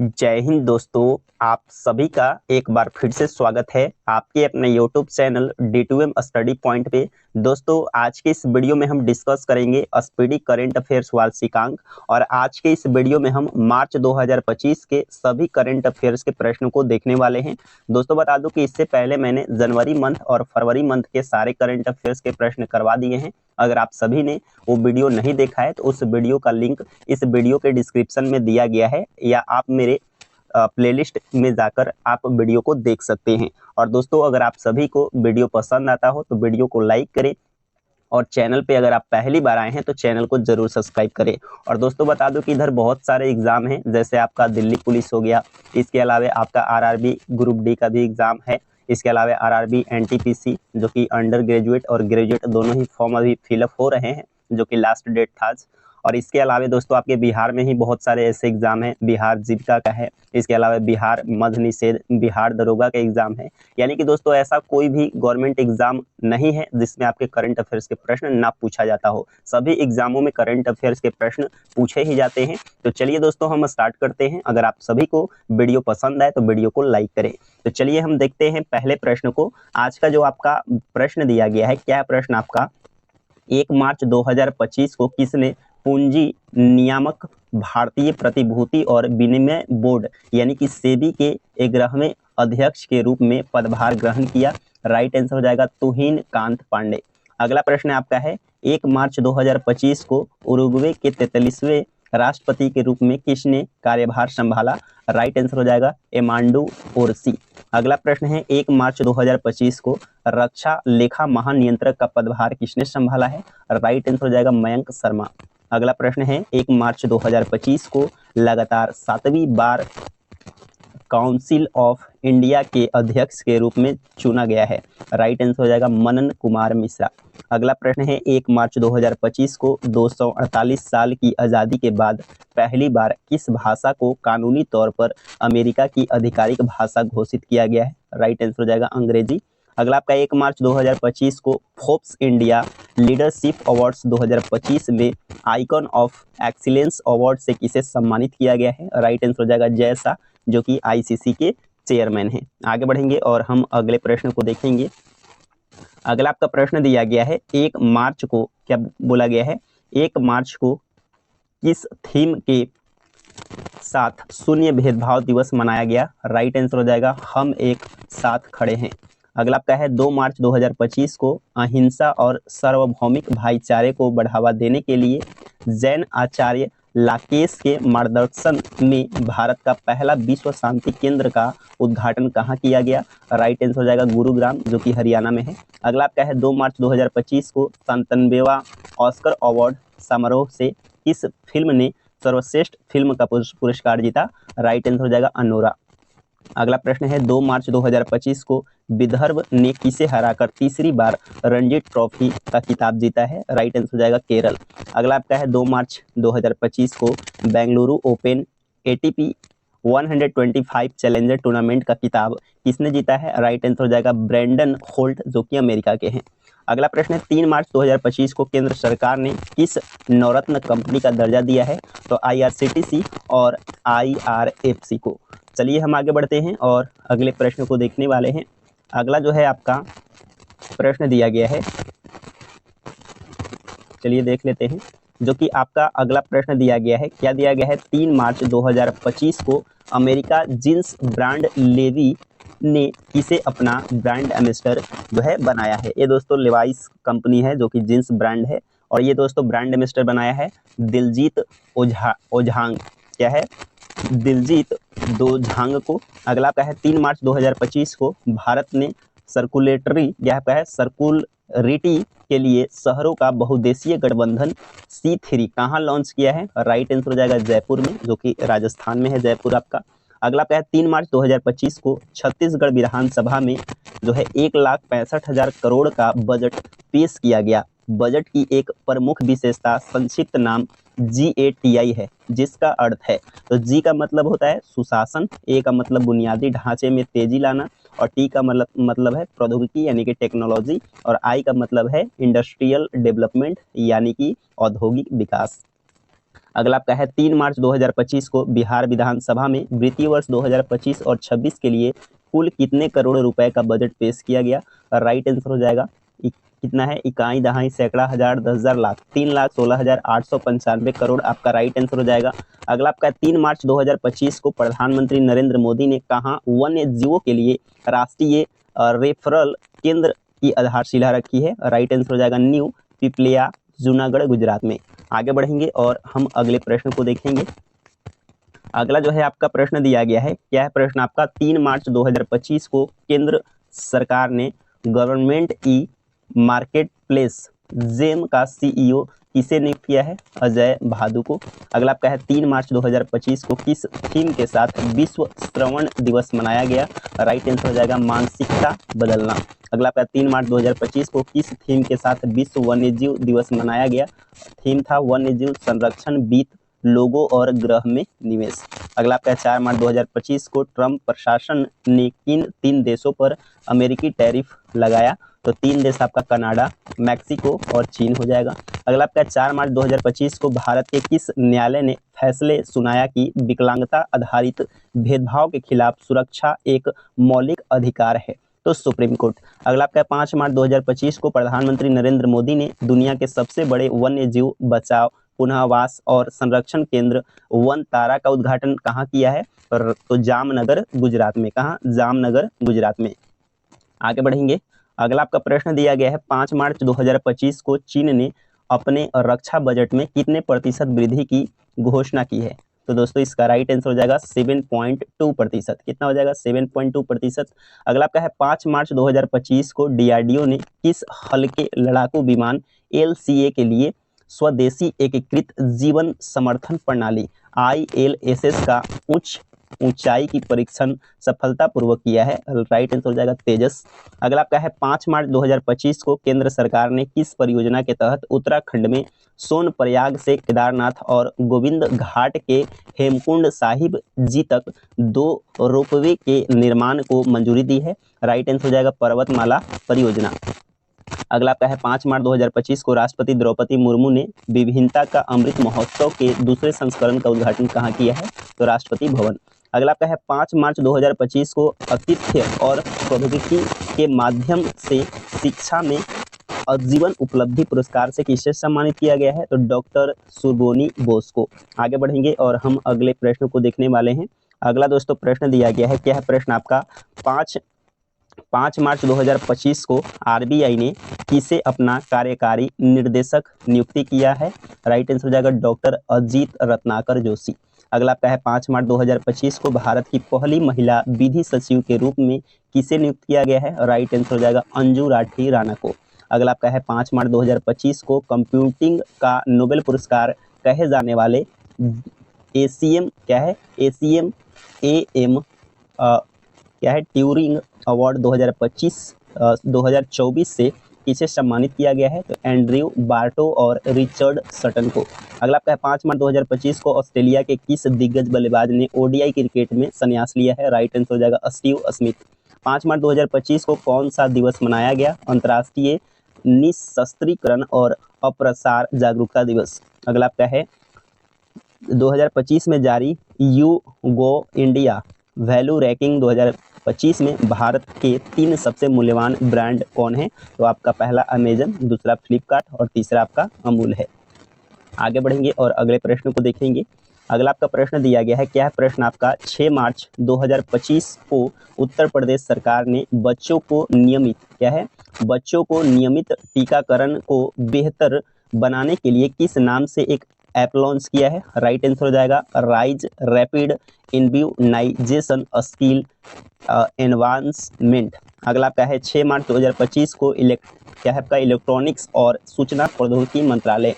जय हिंद दोस्तों, आप सभी का एक बार फिर से स्वागत है आपके अपने YouTube channel D2M study point पे। दोस्तों, आज के इस वीडियो में हम डिस्कस करेंगे स्पीडी करंट अफेयर्स वार्षिकांक और आज के इस वीडियो में हम मार्च 2025 के सभी करंट अफेयर्स के प्रश्नों को देखने वाले हैं। दोस्तों, बता दूं कि इससे पहले मैंने जनवरी मंथ और फरवरी मंथ के सारे करंट अफेयर्स के प्रश्न करवा दिए हैं। अगर आप सभी ने वो वीडियो नहीं देखा है तो उस वीडियो का लिंक इस वीडियो के डिस्क्रिप्शन में दिया गया है या आप मेरे प्लेलिस्ट में जाकर आप वीडियो को देख सकते हैं। और दोस्तों, अगर आप सभी को वीडियो पसंद आता हो तो वीडियो को लाइक करें और चैनल पे अगर आप पहली बार आए हैं तो चैनल को जरूर सब्सक्राइब करें। और दोस्तों, बता दूं कि इधर बहुत सारे एग्जाम हैं, जैसे आपका दिल्ली पुलिस हो गया, इसके अलावा आपका आरआरबी ग्रुप डी का भी एग्जाम है, इसके अलावा आरआरबी एनटीपीसी जो कि अंडर ग्रेजुएट और ग्रेजुएट दोनों ही फॉर्म अभी फिलअप हो रहे हैं, जो कि लास्ट डेट था आज। और इसके अलावा दोस्तों आपके बिहार में ही बहुत सारे ऐसे एग्जाम हैं, बिहार जीविका का है, इसके अलावा बिहार मद्य निषेध, बिहार दरोगा का एग्जाम है। यानी कि दोस्तों ऐसा कोई भी गवर्नमेंट एग्जाम नहीं है जिसमें आपके करंट अफेयर्स के प्रश्न ना पूछा जाता हो। सभी एग्जामों में करंट अफेयर्स के प्रश्न पूछे ही जाते हैं। तो चलिए दोस्तों, हम स्टार्ट करते हैं। अगर आप सभी को वीडियो पसंद आए तो वीडियो को लाइक करें। तो चलिए हम देखते हैं पहले प्रश्न को। आज का जो आपका प्रश्न दिया गया है, क्या प्रश्न आपका, 1 मार्च 2025 को किसने पूंजी नियामक भारतीय प्रतिभूति और विनिमय बोर्ड यानी कि सेबी के 11वें अध्यक्ष के रूप में पदभार ग्रहण किया? राइट आंसर हो जाएगा तुहिन कांत पांडे। अगला प्रश्न आपका है, 1 मार्च 2025 को उरुग्वे के 43वें राष्ट्रपति के रूप में किसने कार्यभार संभाला? राइट आंसर हो जाएगा एमांडू ओरसी। अगला प्रश्न है, 1 मार्च 2025 को रक्षा लेखा महानियंत्रक का पदभार किसने संभाला है? राइट आंसर हो जाएगा मयंक शर्मा। अगला प्रश्न है, 1 मार्च 2025 को लगातार 7वीं बार काउंसिल ऑफ इंडिया के अध्यक्ष के रूप में चुना गया है? राइट आंसर हो जाएगा मनन कुमार मिश्रा। अगला प्रश्न है, 1 मार्च 2025 को 248 साल की आज़ादी के बाद पहली बार किस भाषा को कानूनी तौर पर अमेरिका की आधिकारिक भाषा घोषित किया गया है? राइट आंसर हो जाएगा अंग्रेजी। अगला आपका 1 मार्च 2025 को फोर्ब्स इंडिया लीडरशिप अवार्ड्स 2025 में आइकॉन ऑफ एक्सीलेंस अवार्ड से किसे सम्मानित किया गया है? राइट आंसर हो जाएगा जय शाह, जो कि आईसीसी के चेयरमैन हैं। आगे बढ़ेंगे और हम अगले प्रश्न को देखेंगे। अगला आपका प्रश्न दिया गया है, 1 मार्च को क्या बोला गया है, 1 मार्च को किस थीम के साथ शून्य भेदभाव दिवस मनाया गया? राइट आंसर हो जाएगा हम एक साथ खड़े हैं। अगला आपका है, 2 मार्च 2025 को अहिंसा और सार्वभौमिक भाईचारे को बढ़ावा देने के लिए जैन आचार्य लाकेश के मार्गदर्शन में भारत का पहला विश्व शांति केंद्र का उद्घाटन कहाँ किया गया? राइट आंसर हो जाएगा गुरुग्राम, जो कि हरियाणा में है। अगला आपका है, 2 मार्च 2025 को 97वां ऑस्कर अवार्ड समारोह से किस फिल्म ने सर्वश्रेष्ठ फिल्म का पुरस्कार जीता? राइट आंसर हो जाएगा अनोरा। अगला प्रश्न है, 2 मार्च 2025 को विदर्भ ने किसे हराकर तीसरी बार रणजी ट्रॉफी का खिताब जीता है? राइट आंसर हो जाएगा केरल। अगला आपका है, 2 मार्च 2025 को Bengaluru open ATP 125 challenger tournament का खिताब किसने जीता है? राइट आंसर हो जाएगा ब्रैंडन होल्ट, जो कि अमेरिका के हैं। अगला प्रश्न है, 3 मार्च 2025 को केंद्र सरकार ने किस नवरत्न कंपनी का दर्जा दिया है? तो आईआरसीटीसी और आईआरएफसी को। चलिए हम आगे बढ़ते हैं और अगले प्रश्न को देखने वाले हैं। अगला जो है आपका प्रश्न दिया गया है, चलिए देख लेते हैं। जो कि आपका अगला प्रश्न दिया गया है, क्या दिया गया है, 3 मार्च 2025 को अमेरिका जींस ब्रांड लेवी ने किसे अपना ब्रांड एम्बेसडर जो है बनाया है? ये दोस्तों लेवाइस कंपनी है, जो कि जींस ब्रांड है, और ये दोस्तों ब्रांड एम्बेसडर बनाया है दिलजीत ओझांग। क्या है? दिलजीत दोझांग को। अगला आपका है, 3 मार्च 2025 को भारत ने सर्कुलेटरी यह आपका है सर्कुलरिटी के लिए शहरों का बहुउद्देशीय गठबंधन C3 कहाँ लॉन्च किया है? राइट आंसर हो जाएगा जयपुर में, जो कि राजस्थान में है जयपुर आपका। अगला आपका है, 3 मार्च 2025 को छत्तीसगढ़ विधानसभा में जो है 1,65,000 करोड़ का बजट पेश किया गया। बजट की एक प्रमुख विशेषता संक्षिप्त नाम GATI है, जिसका अर्थ है, तो G का मतलब होता है सुशासन, A का मतलब बुनियादी ढांचे में तेजी लाना, और T का मतलब है प्रौद्योगिकी यानी कि टेक्नोलॉजी, और I का मतलब है इंडस्ट्रियल डेवलपमेंट यानी कि औद्योगिक विकास। अगला आपका है 3 मार्च 2025 को बिहार विधानसभा में वित्तीय वर्ष 2025 और 26 के लिए कुल कितने करोड़ रुपए का बजट पेश किया गया। राइट आंसर हो जाएगा कितना है, इकाई, दहाई, सैकड़ा, हजार, 10,000, लाख, 3,16,895 करोड़ आपका राइट आंसर हो जाएगा। अगला आपका 3 मार्च 2025 को प्रधानमंत्री नरेंद्र मोदी ने कहाँ वन्य जीवों के लिए राष्ट्रीय रेफरल केंद्र की आधारशिला रखी है। राइट आंसर हो जाएगा न्यू पिपलिया, जूनागढ़, गुजरात में। आगे बढ़ेंगे और हम अगले प्रश्न को देखेंगे। अगला जो है आपका प्रश्न दिया गया है, क्या है प्रश्न आपका, 3 मार्च 2025 को केंद्र सरकार ने government e market place GeM का सीईओ किसे नियुक्त किया है। अजय भादु को। अगला आपका है 3 मार्च 2025 को किस थीम के साथ विश्व श्रवण दिवस मनाया गया। राइट आंसर हो जाएगा मानसिकता बदलना। अगला आपका 3 मार्च 2025 को किस थीम के साथ विश्व वन्यजीव दिवस मनाया गया। थीम था वन्यजीव संरक्षण, बीत लोगों और ग्रह में निवेश। अगला आपका 4 मार्च 2025 को ट्रंप प्रशासन ने किन 3 देशों पर अमेरिकी टैरिफ लगाया। तो 3 देश आपका कनाडा, मैक्सिको और चीन हो जाएगा। अगला आपका 4 मार्च 2025 को भारत के किस न्यायालय ने फैसले सुनाया कि विकलांगता आधारित भेदभाव के खिलाफ सुरक्षा एक मौलिक अधिकार है। तो सुप्रीम कोर्ट। अगला आपका 5 मार्च 2025 को प्रधानमंत्री नरेंद्र मोदी ने दुनिया के सबसे बड़े वन्य जीव बचाव, पुनःवास और संरक्षण केंद्र वन तारा का उद्घाटन कहाँ किया है। तो जामनगर, गुजरात में। कहाँ, जामनगर, गुजरात में। आगे बढ़ेंगे। अगला आपका प्रश्न दिया गया है 5 मार्च 2025 को चीन ने अपने रक्षा बजट में कितने प्रतिशत वृद्धि की घोषणा की है। तो दोस्तों इसका राइट आंसर हो जाएगा 7.2%। कितना हो जाएगा, 7.2%। अगला आपका है 5 मार्च 2025 को डीआरडीओ ने किस हल्के लड़ाकू विमान एलसीए के लिए स्वदेशी एकीकृत जीवन समर्थन प्रणाली ILSS का ऊंचाई की परीक्षण सफलतापूर्वक किया है। राइट आंसर हो जाएगा तेजस। अगला आपका है 5 मार्च 2025 को केंद्र सरकार ने किस परियोजना के तहत उत्तराखंड में सोनप्रयाग से केदारनाथ और गोविंद घाट के हेमकुंड साहिब जी तक 2 रोपवे के निर्माण को मंजूरी दी है। राइट आंसर हो जाएगा पर्वतमाला परियोजना। अगला आपका है 5 मार्च 2025 को राष्ट्रपति द्रौपदी मुर्मू ने विभिन्नता का अमृत महोत्सव के दूसरे संस्करण का उद्घाटन कहाँ किया है। तो राष्ट्रपति भवन। अगला आपका है 5 मार्च 2025 को आतिथ्य और प्रौद्योगिकी के माध्यम से शिक्षा में आजीवन उपलब्धि पुरस्कार से किसे सम्मानित किया गया है। तो डॉक्टर सुबोनी बोस को। आगे बढ़ेंगे और हम अगले प्रश्न को देखने वाले हैं। अगला दोस्तों प्रश्न दिया गया है, क्या है प्रश्न आपका, 5 मार्च 2025 को आरबीआई ने किसे अपना कार्यकारी निर्देशक नियुक्ति किया है। राइट आंसर हो जाएगा डॉक्टर अजीत रत्नाकर जोशी। अगला आपका है 5 मार्च 2025 को भारत की पहली महिला विधि सचिव के रूप में किसे नियुक्त किया गया है। राइट आंसर हो जाएगा अंजू राठी राणा को। अगला आपका है 5 मार्च 2025 को कंप्यूटिंग का नोबेल पुरस्कार कहे जाने वाले एसीएम क्या है, एसीएम एएम क्या है, ट्यूरिंग अवार्ड 2024 से किसे सम्मानित किया गया है। तो एंड्रयू बार्टो और रिचर्ड सटन को। अगला आपका है 5 मार्च 2025 को ऑस्ट्रेलिया के किस दिग्गज बल्लेबाज ने ओडीआई क्रिकेट में संन्यास लिया है। राइट आंसर हो जाएगा स्टीव स्मिथ। 5 मार्च 2025 को कौन सा दिवस मनाया गया। अंतर्राष्ट्रीय निशस्त्रीकरण और अप्रसार जागरूकता दिवस। अगला आपका है 2025 में जारी गो इंडिया वैल्यू रैंकिंग 2025 में भारत के 3 सबसे मूल्यवान ब्रांड कौन है। तो आपका पहला अमेजन, दूसरा फ्लिपकार्ट और तीसरा आपका अमूल है। आगे बढ़ेंगे और अगले प्रश्न को देखेंगे। अगला आपका प्रश्न दिया गया है, क्या है प्रश्न आपका, 6 मार्च 2025 को उत्तर प्रदेश सरकार ने बच्चों को नियमित टीकाकरण को बेहतर बनाने के लिए किस नाम से एक ऐप लॉन्च किया है। राइट आंसर हो जाएगा rise rapid immunisation skill advancement. अगला आपका है 6 मार्च 2025 को क्या है आपका इलेक्ट्रॉनिक्स और सूचना प्रौद्योगिकी मंत्रालय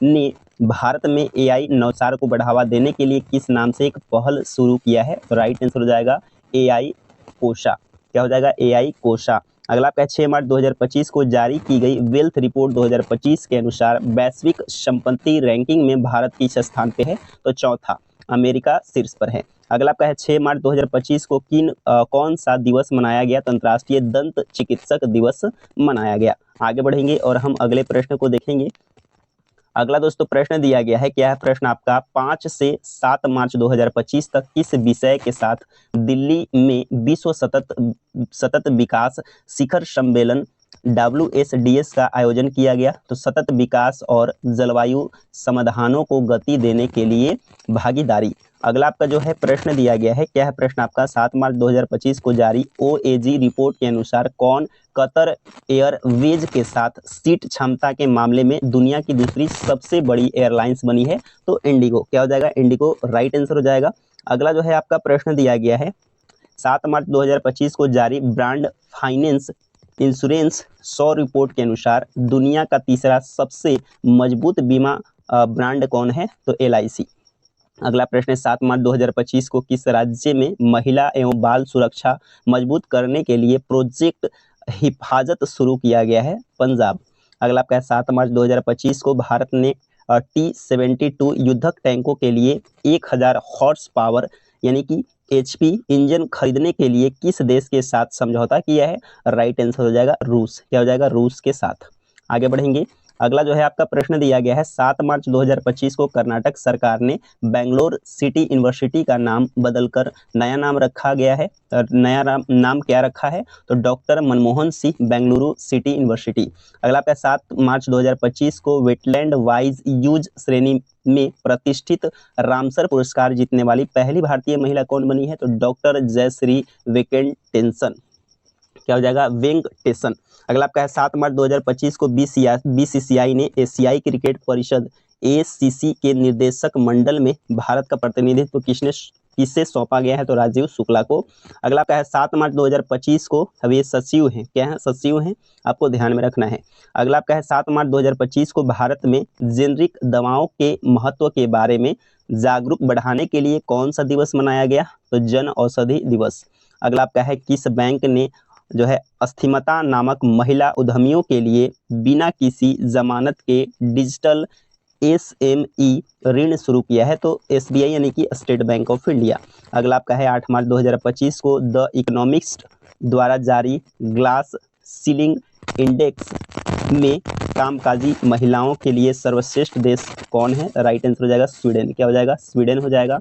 ने भारत में एआई नवाचार को बढ़ावा देने के लिए किस नाम से एक पहल शुरू किया है। राइट आंसर हो जाएगा एआई कोशा। क्या हो जाएगा, एआई कोशा। अगला आपका 6 मार्च 2025 को जारी की गई वेल्थ रिपोर्ट 2025 के अनुसार वैश्विक संपत्ति रैंकिंग में भारत किस स्थान पे है। तो चौथा, अमेरिका शीर्ष पर है। अगला आपका है 6 मार्च 2025 को कौन सा दिवस मनाया गया। तो अंतर्राष्ट्रीय दंत चिकित्सक दिवस मनाया गया। आगे बढ़ेंगे और हम अगले प्रश्न को देखेंगे। अगला दोस्तों प्रश्न दिया गया है, क्या है प्रश्न आपका, 5 से 7 मार्च 2025 तक किस विषय के साथ दिल्ली में विश्व सतत विकास शिखर सम्मेलन WSDS का आयोजन किया गया? तो सतत विकास और जलवायु समाधानों को गति देने के लिए भागीदारी। अगला आपका जो है प्रश्न दिया गया है, क्या है प्रश्न आपका, 7 मार्च 2025 को जारी OAG रिपोर्ट के अनुसार कौन कतर एयरवेज के साथ सीट क्षमता के मामले में दुनिया की दूसरी सबसे बड़ी एयरलाइंस बनी है? तो इंडिगो। क्या हो जाएगा? इंडिगो राइट आंसर हो जाएगा। अगला जो है आपका प्रश्न दिया गया है, 7 मार्च 2025 को जारी ब्रांड फाइनेंस इंश्योरेंस 100 रिपोर्ट के अनुसार दुनिया का तीसरा सबसे मजबूत बीमा ब्रांड कौन है? तो LIC। अगला प्रश्न है, 7 मार्च 2025 को किस राज्य में महिला एवं बाल सुरक्षा मजबूत करने के लिए प्रोजेक्ट हिफाजत शुरू किया गया है? पंजाब। अगला आपका 7 मार्च 2025 को भारत ने T-72 युद्धक टैंकों के लिए 1000 हॉर्स पावर यानी कि HP इंजन खरीदने के लिए किस देश के साथ समझौता किया है? राइट आंसर हो जाएगा रूस। क्या हो जाएगा? रूस के साथ। आगे बढ़ेंगे। अगला जो है आपका प्रश्न दिया गया है, 7 मार्च 2025 को कर्नाटक सरकार ने बेंगलोर सिटी यूनिवर्सिटी का नाम बदलकर नया नाम रखा गया है। नया नाम क्या रखा है? तो doctor Manmohan Singh Bengaluru city university. अगला आपका 7 मार्च 2025 को वेटलैंड वाइज यूज श्रेणी में प्रतिष्ठित रामसर पुरस्कार जीतने वाली पहली भारतीय महिला कौन बनी है? तो डॉक्टर जयश्री वेंकटेशन। क्या हो जाएगा? वेंकटेशन। अगला आपका है, 7 मार्च 2025 को BCCI ने एशियाई क्रिकेट परिषद ACC के निर्देशक मंडल में भारत का प्रतिनिधित्व किससे सौंपा गया है? तो राजीव शुक्ला को। अगला आपका है, 7 मार्च 2025 को, अब ये सचिव हैं, क्या है? सचिव हैं, आपको ध्यान में रखना है। अगला आपका है, 7 मार्च 2025 को भारत में जेनरिक दवाओं के महत्व के बारे में जागरूक बढ़ाने के लिए कौन सा दिवस मनाया गया? तो जन औषधि दिवस। अगला आपका है, किस बैंक ने जो है अस्थिमता नामक महिला उद्यमियों के लिए बिना किसी जमानत के डिजिटल SME ऋण शुरू किया है? तो SBI यानी कि स्टेट बैंक ऑफ इंडिया। अगला आपका है, 8 मार्च 2025 को द इकोनॉमिस्ट द्वारा जारी ग्लास सीलिंग इंडेक्स में कामकाजी महिलाओं के लिए सर्वश्रेष्ठ देश कौन है? राइट आंसर हो जाएगा स्वीडन। क्या हो जाएगा? स्वीडन हो जाएगा।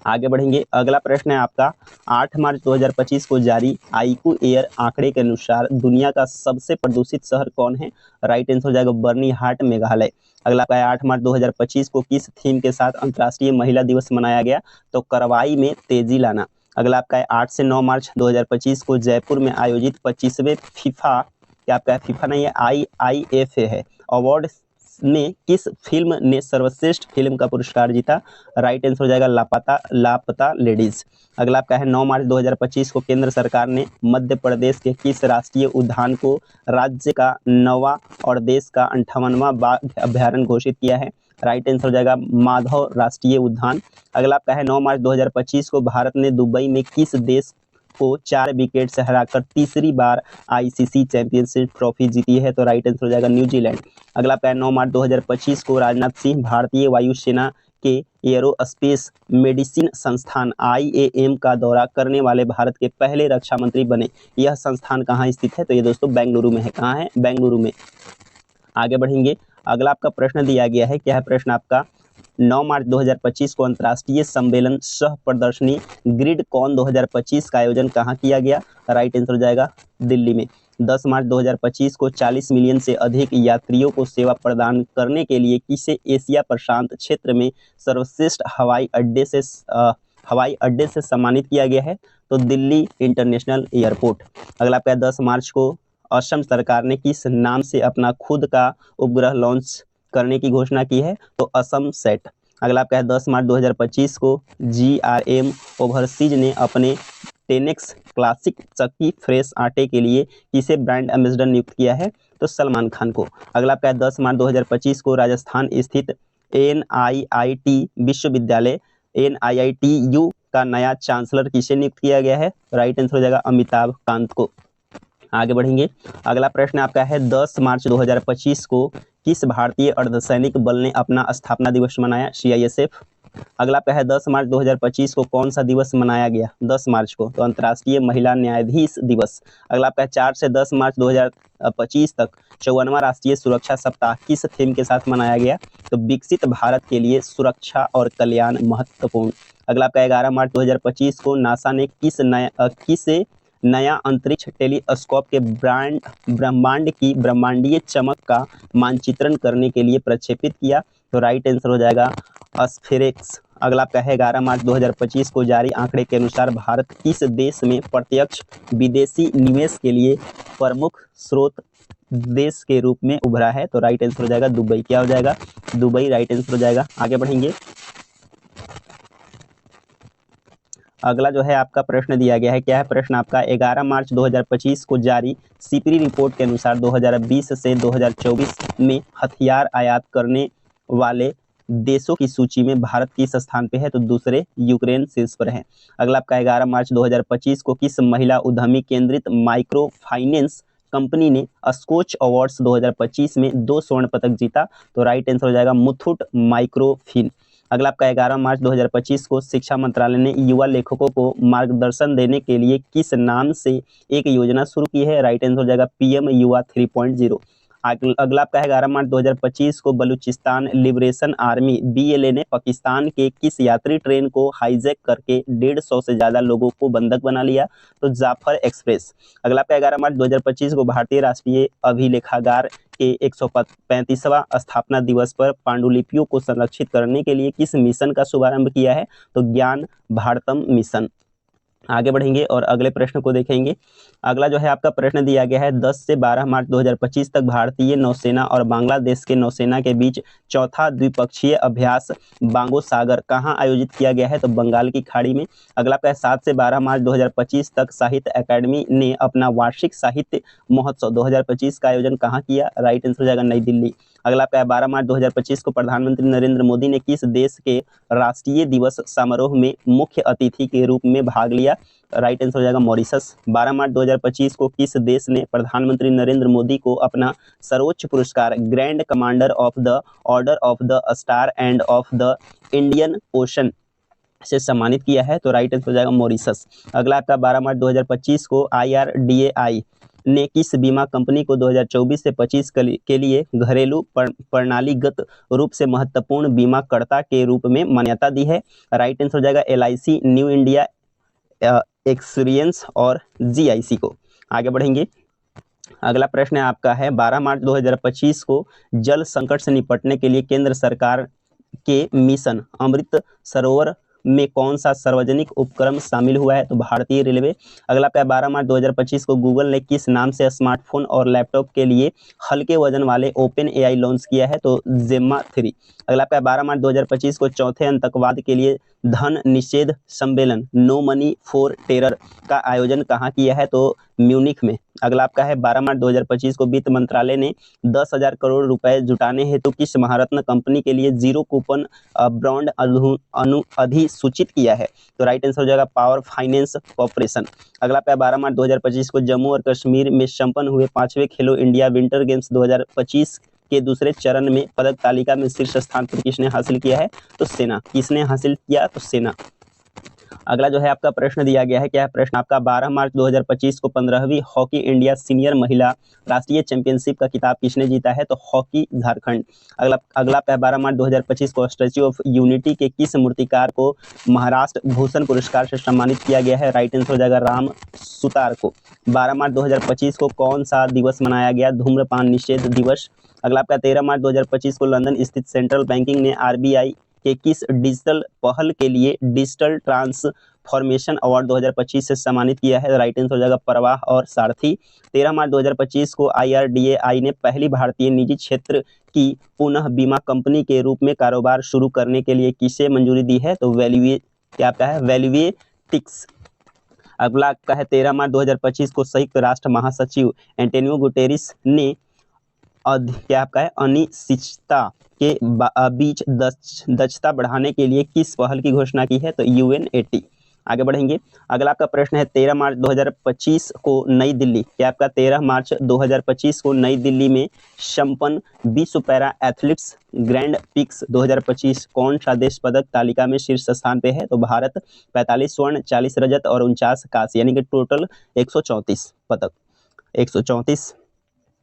आगे बढ़ेंगे। अगला प्रश्न है आपका, 8 मार्च 2025 को जारी आईकू एयर आंकड़े के अनुसार दुनिया का सबसे प्रदूषित शहर कौन है? राइट आंसर हो जाएगा बर्नीहाट, मेघालय। अगला आपका है, 8 मार्च 2025 को किस थीम के साथ अंतर्राष्ट्रीय महिला दिवस मनाया गया? तो कार्रवाई में तेजी लाना। अगला आपका है, 8 से 9 मार्च 2025 को जयपुर में आयोजित 25वें फीफा, क्या आपका है, फीफा नहीं है, IIFA है, अवार्ड में किस फिल्म ने सर्वश्रेष्ठ फिल्म का पुरस्कार जीता? राइट आंसर हो जाएगा लापता लेडीज। अगला आपका है, 9 मार्च 2025 को केंद्र सरकार ने मध्य प्रदेश के किस राष्ट्रीय उद्यान को राज्य का 9वां और देश का 58वां बाघ अभ्यारण्य घोषित किया है? राइट आंसर हो जाएगा माधव राष्ट्रीय उद्यान। अगला आपका है, 9 मार्च 2025 को भारत ने दुबई में किस देश को 4 विकेट से हराकर तीसरी बार ICC चैंपियनशिप ट्रॉफी जीती है? तो राइट आंसर हो जाएगा न्यूजीलैंड। अगला आपका है, 9 मार्च 2025 को राजनाथ सिंह भारतीय वायुसेना के एरोस्पेस मेडिसिन संस्थान IAM का दौरा करने वाले भारत के पहले रक्षा मंत्री बने। यह संस्थान कहाँ स्थित है? तो ये दोस्तों बेंगलुरु में है। कहाँ है? बेंगलुरु में। आगे बढ़ेंगे। अगला आपका प्रश्न दिया गया है, क्या है प्रश्न आपका, 9 मार्च 2025 को अंतर्राष्ट्रीय सम्मेलन सह प्रदर्शनी ग्रिडकॉन 2025 का आयोजन कहाँ किया गया? राइट आंसर हो जाएगा दिल्ली में। 10 मार्च 2025 को 40 मिलियन से अधिक यात्रियों को सेवा प्रदान करने के लिए किसे एशिया प्रशांत क्षेत्र में सर्वश्रेष्ठ हवाई अड्डे से सम्मानित किया गया है? तो दिल्ली इंटरनेशनल एयरपोर्ट। अगला आपका 10 मार्च को असम सरकार ने किस नाम से अपना खुद का उपग्रह लॉन्च करने की घोषणा की है? तो असम सेट। अगला आपका है, 10 मार्च 2025 को GRM ओवरसीज ने अपने 10X क्लासिक चक्की फ्रेश आटे के लिए किसे ब्रांड एम्बेसडर नियुक्त किया है? तो सलमान खान को। अगला आपका है, 10 मार्च 2025 को राजस्थान स्थित NIIT विश्वविद्यालय NIITU का नया चांसलर किसे नियुक्त किया गया है? राइट आंसर हो जाएगा अमिताभ कांत को। आगे बढ़ेंगे। अगला प्रश्न आपका है, 10 मार्च 2025 को किस भारतीय अर्धसैनिक बल ने अपना स्थापना दिवस मनाया? CISF। अगला आपका है 10 मार्च 2025 को कौन सा दिवस मनाया गया? 10 मार्च को तो अंतर्राष्ट्रीय महिला न्यायाधीश दिवस। अगला आपका है 4 से 10 मार्च 2025 तक 54वां राष्ट्रीय सुरक्षा सप्ताह किस थीम के साथ मनाया गया? तो विकसित भारत के लिए सुरक्षा और कल्याण महत्वपूर्ण। अगला आपका 11 मार्च 2025 को नासा ने किस नया अंतरिक्ष टेलीस्कोप के ब्रह्मांड की ब्रह्मांडीय चमक का मानचित्रण करने के लिए प्रक्षेपित किया? तो राइट आंसर हो जाएगा स्फेरिक्स। अगला आपका है 11 मार्च 2025 को जारी आंकड़े के अनुसार भारत किस देश में प्रत्यक्ष विदेशी निवेश के लिए प्रमुख स्रोत देश के रूप में उभरा है? तो राइट आंसर हो जाएगा दुबई। क्या हो जाएगा? दुबई राइट आंसर हो जाएगा। आगे बढ़ेंगे। अगला जो है आपका प्रश्न दिया गया है, क्या है प्रश्न आपका? 11 मार्च 2025 को जारी सिपरी रिपोर्ट के अनुसार 2020 से 2024 में हथियार आयात करने वाले देशों की सूची में भारत किस स्थान पे है? तो दूसरे, यूक्रेन शीर्ष पर है। अगला आपका 11 मार्च 2025 को किस महिला उद्यमी केंद्रित माइक्रो फाइनेंस कंपनी ने स्कोच अवार्ड्स 2025 में 2 स्वर्ण पदक जीता? तो राइट आंसर हो जाएगा मुथूट माइक्रोफिन। अगला आपका 11 मार्च 2025 को शिक्षा मंत्रालय ने युवा लेखकों को मार्गदर्शन देने के लिए किस नाम से एक योजना शुरू की है? राइट आंसर हो जाएगा पीएम युवा 3.0। अगला आपका है 11 मार्च 2025 को बलूचिस्तान लिबरेशन आर्मी बीएलए ने पाकिस्तान के किस यात्री ट्रेन को हाईजैक करके 150 से ज़्यादा लोगों को बंधक बना लिया? तो जाफर एक्सप्रेस। अगला आपका 11 मार्च 2025 को भारतीय राष्ट्रीय अभिलेखागार के 135वां स्थापना दिवस पर पांडुलिपियों को संरक्षित करने के लिए किस मिशन का शुभारंभ किया है? तो ज्ञान भारतम मिशन। आगे बढ़ेंगे और अगले प्रश्न को देखेंगे। अगला जो है आपका प्रश्न दिया गया है 10 से 12 मार्च 2025 तक भारतीय नौसेना और बांग्लादेश के नौसेना के बीच चौथा द्विपक्षीय अभ्यास बांगो सागर कहाँ आयोजित किया गया है? तो बंगाल की खाड़ी में। अगला आपका 7 से 12 मार्च 2025 तक साहित्य अकादमी ने अपना वार्षिक साहित्य महोत्सव 2025 का आयोजन कहाँ किया? राइट आंसर हो जाएगा नई दिल्ली। अगला आपका 12 मार्च 2025 को प्रधानमंत्री नरेंद्र मोदी ने किस देश के राष्ट्रीय दिवस समारोह में मुख्य अतिथि के रूप में भाग लिया? राइट आंसर हो जाएगा मॉरिशस। 12 मार्च 2025 को किस देश ने प्रधानमंत्री नरेंद्र मोदी को अपना सर्वोच्च पुरस्कार grand commander of the order of the star end of the Indian ocean से सम्मानित किया है? तो राइट आंसर हो जाएगा मॉरिशस। अगला आपका 12 मार्च 2025 को IRDAI ने किस बीमा कंपनी को 2024 से 25 के लिए घरेलू प्रणालीगत रूप से महत्वपूर्ण बीमाकर्ता के रूप में मान्यता दी है? राइट आंसर हो जाएगा LIC, न्यू इंडिया एक्सपीरियंस और GIC को। आगे बढ़ेंगे। अगला प्रश्न आपका है 12 मार्च 2025 को जल संकट से निपटने के लिए केंद्र सरकार के मिशन अमृत सरोवर में कौन सा सार्वजनिक उपक्रम शामिल हुआ है? तो भारतीय रेलवे। अगला आपका 12 मार्च 2025 को गूगल ने किस नाम से स्मार्टफोन और लैपटॉप के लिए हल्के वजन वाले ओपन AI लॉन्च किया है? तो जेम्मा 3। अगला आपका 12 मार्च 2025 को चौथे आतंकवाद के लिए धन निषेध सम्मेलन नो मनी फॉर टेरर का आयोजन कहाँ किया है? तो म्यूनिख में। अगला आपका है 12 मार्च 2025 को वित्त मंत्रालय ने 10,000 करोड़ रुपए जुटाने हेतु किस महारत्न कंपनी के लिए जीरो कूपन बॉन्ड अधिसूचित किया है? तो राइट आंसर हो जाएगा पावर फाइनेंस कॉर्पोरेशन। अगला आपका 12 मार्च 2025 को जम्मू और कश्मीर में संपन्न हुए 5वें खेलो इंडिया विंटर गेम्स 2025 के दूसरे चरण में पदक तालिका में शीर्ष स्थान पर किसने हासिल किया है? तो सेना। किसने हासिल किया? तो सेना। अगला जो है आपका प्रश्न दिया गया है, क्या है प्रश्न आपका? 12 मार्च 2025 को 15वीं हॉकी इंडिया सीनियर महिला राष्ट्रीय चैंपियनशिप का खिताब किसने जीता है? तो हॉकी झारखंड। अगला 12 मार्च 2025 को स्टैच्यू ऑफ यूनिटी के किस मूर्तिकार को महाराष्ट्र भूषण पुरस्कार से सम्मानित किया गया है? राइट आंसर हो जाएगा राम सुतार को। 12 मार्च 2025 को कौन सा दिवस मनाया गया? धूम्रपान निषेध दिवस। अगला आपका 13 मार्च 2025 को लंदन स्थित सेंट्रल बैंकिंग ने RBI के किस डिजिटल पहल के लिए डिजिटल ट्रांसफॉर्मेशन अवार्ड 2025 से सम्मानित किया है? राइट आंसर हो जाएगा प्रवाह और सारथी। 13 मार्च 2025 को IRDAI ने पहली भारतीय निजी क्षेत्र की पुनः बीमा कंपनी के रूप में कारोबार शुरू करने के लिए किसे मंजूरी दी है? तो वैल्यूएटिक्स। अगला आपका है 13 मार्च 2025 को संयुक्त राष्ट्र महासचिव एंटोनियो गुटेरेस ने क्या आपका है अनिश्चितता के बीच दक्षता बढ़ाने के लिए किस पहल की घोषणा की है? तो UNAT। आगे बढ़ेंगे। अगला आपका प्रश्न है 13 मार्च 2025 को नई दिल्ली, क्या आपका 13 मार्च 2025 को नई दिल्ली में संपन्न विश्व पैरा एथलेटिक्स ग्रैंड पिक्स 2025 कौन सा देश पदक तालिका में शीर्ष स्थान पे है? तो भारत 45 स्वर्ण, 40 रजत और 49 कांस्य, यानी कि टोटल 134 पदक, 134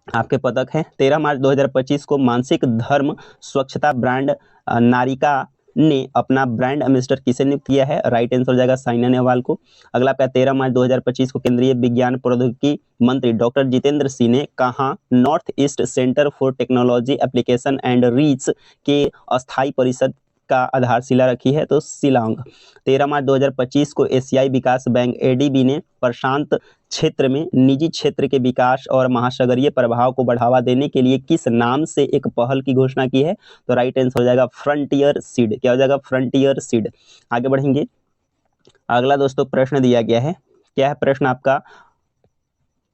आपके पदक हैं। 13 मार्च 2025 को मानसिक धर्म स्वच्छता ब्रांड नारिका ने अपना ब्रांड एम्बेसडर किसे नियुक्त किया है? राइट आंसर हो जाएगा साइना नेहवाल को। अगला आपका 13 मार्च 2025 को केंद्रीय विज्ञान प्रौद्योगिकी मंत्री डॉक्टर जितेंद्र सिंह ने कहा north east centre for technology application and reach के अस्थायी परिषद का आधारशिला रखी है? तो शिलांग। 13 मार्च 2025 को एशियाई विकास बैंक एडीबी ने प्रशांत क्षेत्र में निजी क्षेत्र के विकास और महासागरीय प्रभाव को बढ़ावा देने के लिए किस नाम से एक पहल की घोषणा की है? तो राइट आंसर हो जाएगा फ्रंटियर सीड। क्या हो जाएगा? Frontier seed. आगे बढ़ेंगे। अगला दोस्तों प्रश्न दिया गया है, क्या है प्रश्न आपका?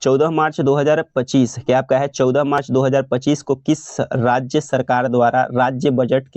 14 मार्च 2025, क्या आपका है 14 मार्च 2025 को किस राज्य सरकार द्वारा राज्य बजट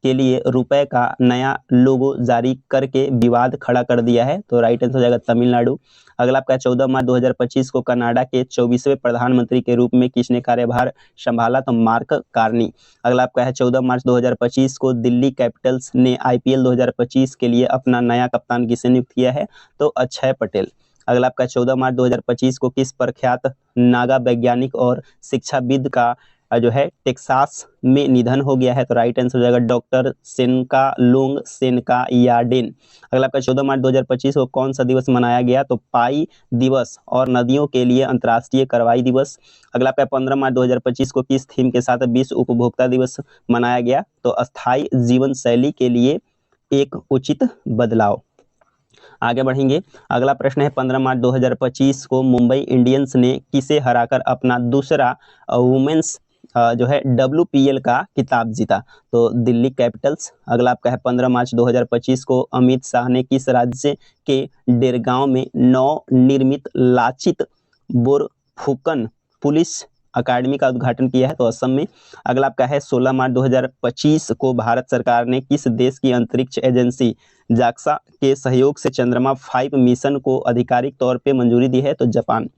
के लिए रुपए का नया लोगो जारी करके विवाद खड़ा कर दिया है? तो राइट आंसर हो जाएगा तमिलनाडु। अगला आपका 14 मार्च 2025 को कनाडा के 24वें प्रधानमंत्री के रूप में किसने कार्यभार संभाला? तो मार्क कार्नी। अगला आपका है 14 मार्च 2025 को दिल्ली कैपिटल्स ने आईपीएल 2025 के लिए अपना नया कप्तान किसे नियुक्त किया है? तो अक्षय पटेल। अगला आपका 14 मार्च 2025 को किस प्रख्यात नागा वैज्ञानिक और शिक्षाविद का जो है टेक्सास में निधन हो गया है? तो राइट आंसर हो जाएगा डॉक्टर सेनकालोंग सेनकायाडेन। अगला आपका 14 मार्च 2025 को कौन सा दिवस मनाया गया? तो पाई दिवस और नदियों के लिए अंतर्राष्ट्रीय कार्रवाई दिवस। अगला आपका 15 मार्च 2025 को किस थीम के साथ विश्व उपभोक्ता दिवस मनाया गया? तो अस्थायी जीवन शैली के लिए एक उचित बदलाव। आगे बढ़ेंगे। अगला प्रश्न है 15 मार्च 2025 को मुंबई इंडियंस ने किसे हराकर अपना दूसरा वुमेन्स जो है WPL का खिताब जीता? तो दिल्ली कैपिटल्स। अगला आपका है 15 मार्च 2025 को अमित शाह ने किस राज्य के डेरगांव में नवनिर्मित लाचित बोरफुकन पुलिस अकादमी का उद्घाटन किया है? तो असम में। अगला आपका है 16 मार्च 2025 को भारत सरकार ने किस देश की अंतरिक्ष एजेंसी जाक्सा के सहयोग से चंद्रमा 5 मिशन को आधिकारिक तौर पे मंजूरी दी है? तो जापान।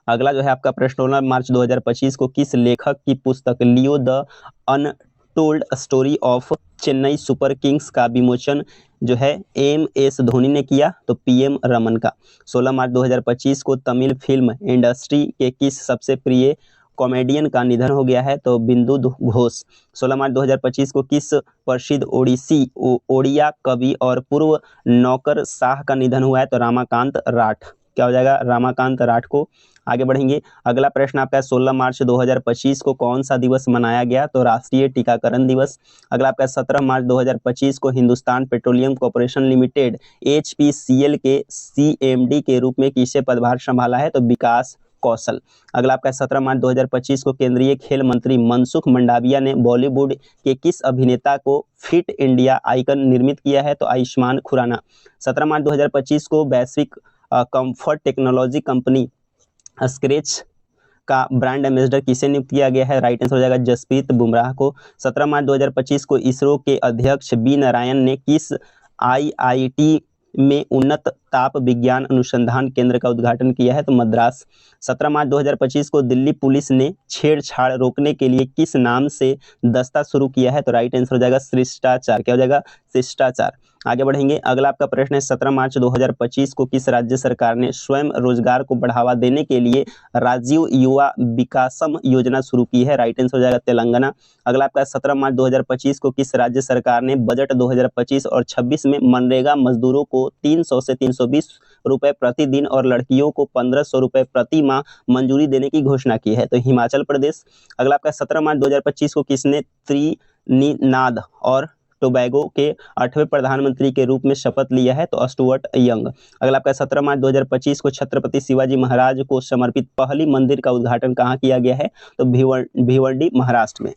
अगला जो है आपका प्रश्न 16 मार्च 2025 को किस लेखक की पुस्तक Leo the untold story of Chennai super Kings का विमोचन जो है MS धोनी ने किया? तो PM रमन का। 16 मार्च 2025 को तमिल फिल्म इंडस्ट्री के किस सबसे प्रिय कॉमेडियन का निधन हो गया है? तो बिंदु घोष। 16 मार्च 2025 को किस प्रसिद्ध ओडिया कवि और पूर्व नौकरशाह का निधन हुआ है? तो रमाकांत राठ। क्या हो जाएगा? रमाकांत राठ को। आगे बढ़ेंगे। अगला प्रश्न आपका 16 मार्च 2025 को कौन सा दिवस मनाया गया? तो राष्ट्रीय टीकाकरण दिवस। अगला आपका 17 मार्च 2025 को Hindustan petroleum corporation limited HPCL के CMD के रूप में किसे पदभार संभाला है? तो विकास कौशल। अगला आपका 17 मार्च 2025 को केंद्रीय खेल मंत्री मनसुख मंडाविया ने बॉलीवुड के किस अभिनेता को फिट इंडिया आइकन निर्मित किया है? तो आयुष्मान खुराना। 17 मार्च 2025 को वैश्विक कंफर्ट टेक्नोलॉजी कंपनी स्क्रैच का ब्रांड एम्बेसडर किसे नियुक्त किया गया है? राइट आंसर हो जाएगा जसप्रीत बुमराह को। 17 मार्च 2025 को इसरो के अध्यक्ष B नारायण ने किस IIT में उन्नत ताप विज्ञान अनुसंधान केंद्र का उद्घाटन किया है? तो मद्रास। 17 मार्च 2025 को दिल्ली पुलिस ने छेड़छाड़ रोकने के लिए किस नाम से दस्ता शुरू किया है? तो राइट आंसर हो जाएगा शिष्टाचार। क्या हो जाएगा? शिष्टाचार। आगे बढ़ेंगे। अगला आपका प्रश्न है 17 मार्च 2025 को किस राज्य सरकार ने स्वयं रोजगार को बढ़ावा देने के लिए राजीव युवा विकासम योजना शुरू की है? राइट आंसर हो जाएगा तेलंगाना। अगला आपका 17 मार्च 2025 को किस राज्य सरकार ने बजट 2025 और 26 में मनरेगा मजदूरों को 300 से 320 रुपए प्रतिदिन और लड़कियों को 1500 रुपए प्रति माह मंजूरी देने की घोषणा की है? तो हिमाचल प्रदेश। अगला आपका 17 मार्च 2025 को किसने त्रिनिदाद और टोबैगो के 8वें प्रधानमंत्री के रूप में शपथ लिया है? तो स्टुअर्ट यंग। अगला आपका 17 मार्च 2025 को छत्रपति शिवाजी महाराज को समर्पित पहली मंदिर का उद्घाटन कहाँ किया गया है? तो भिवंडी महाराष्ट्र में।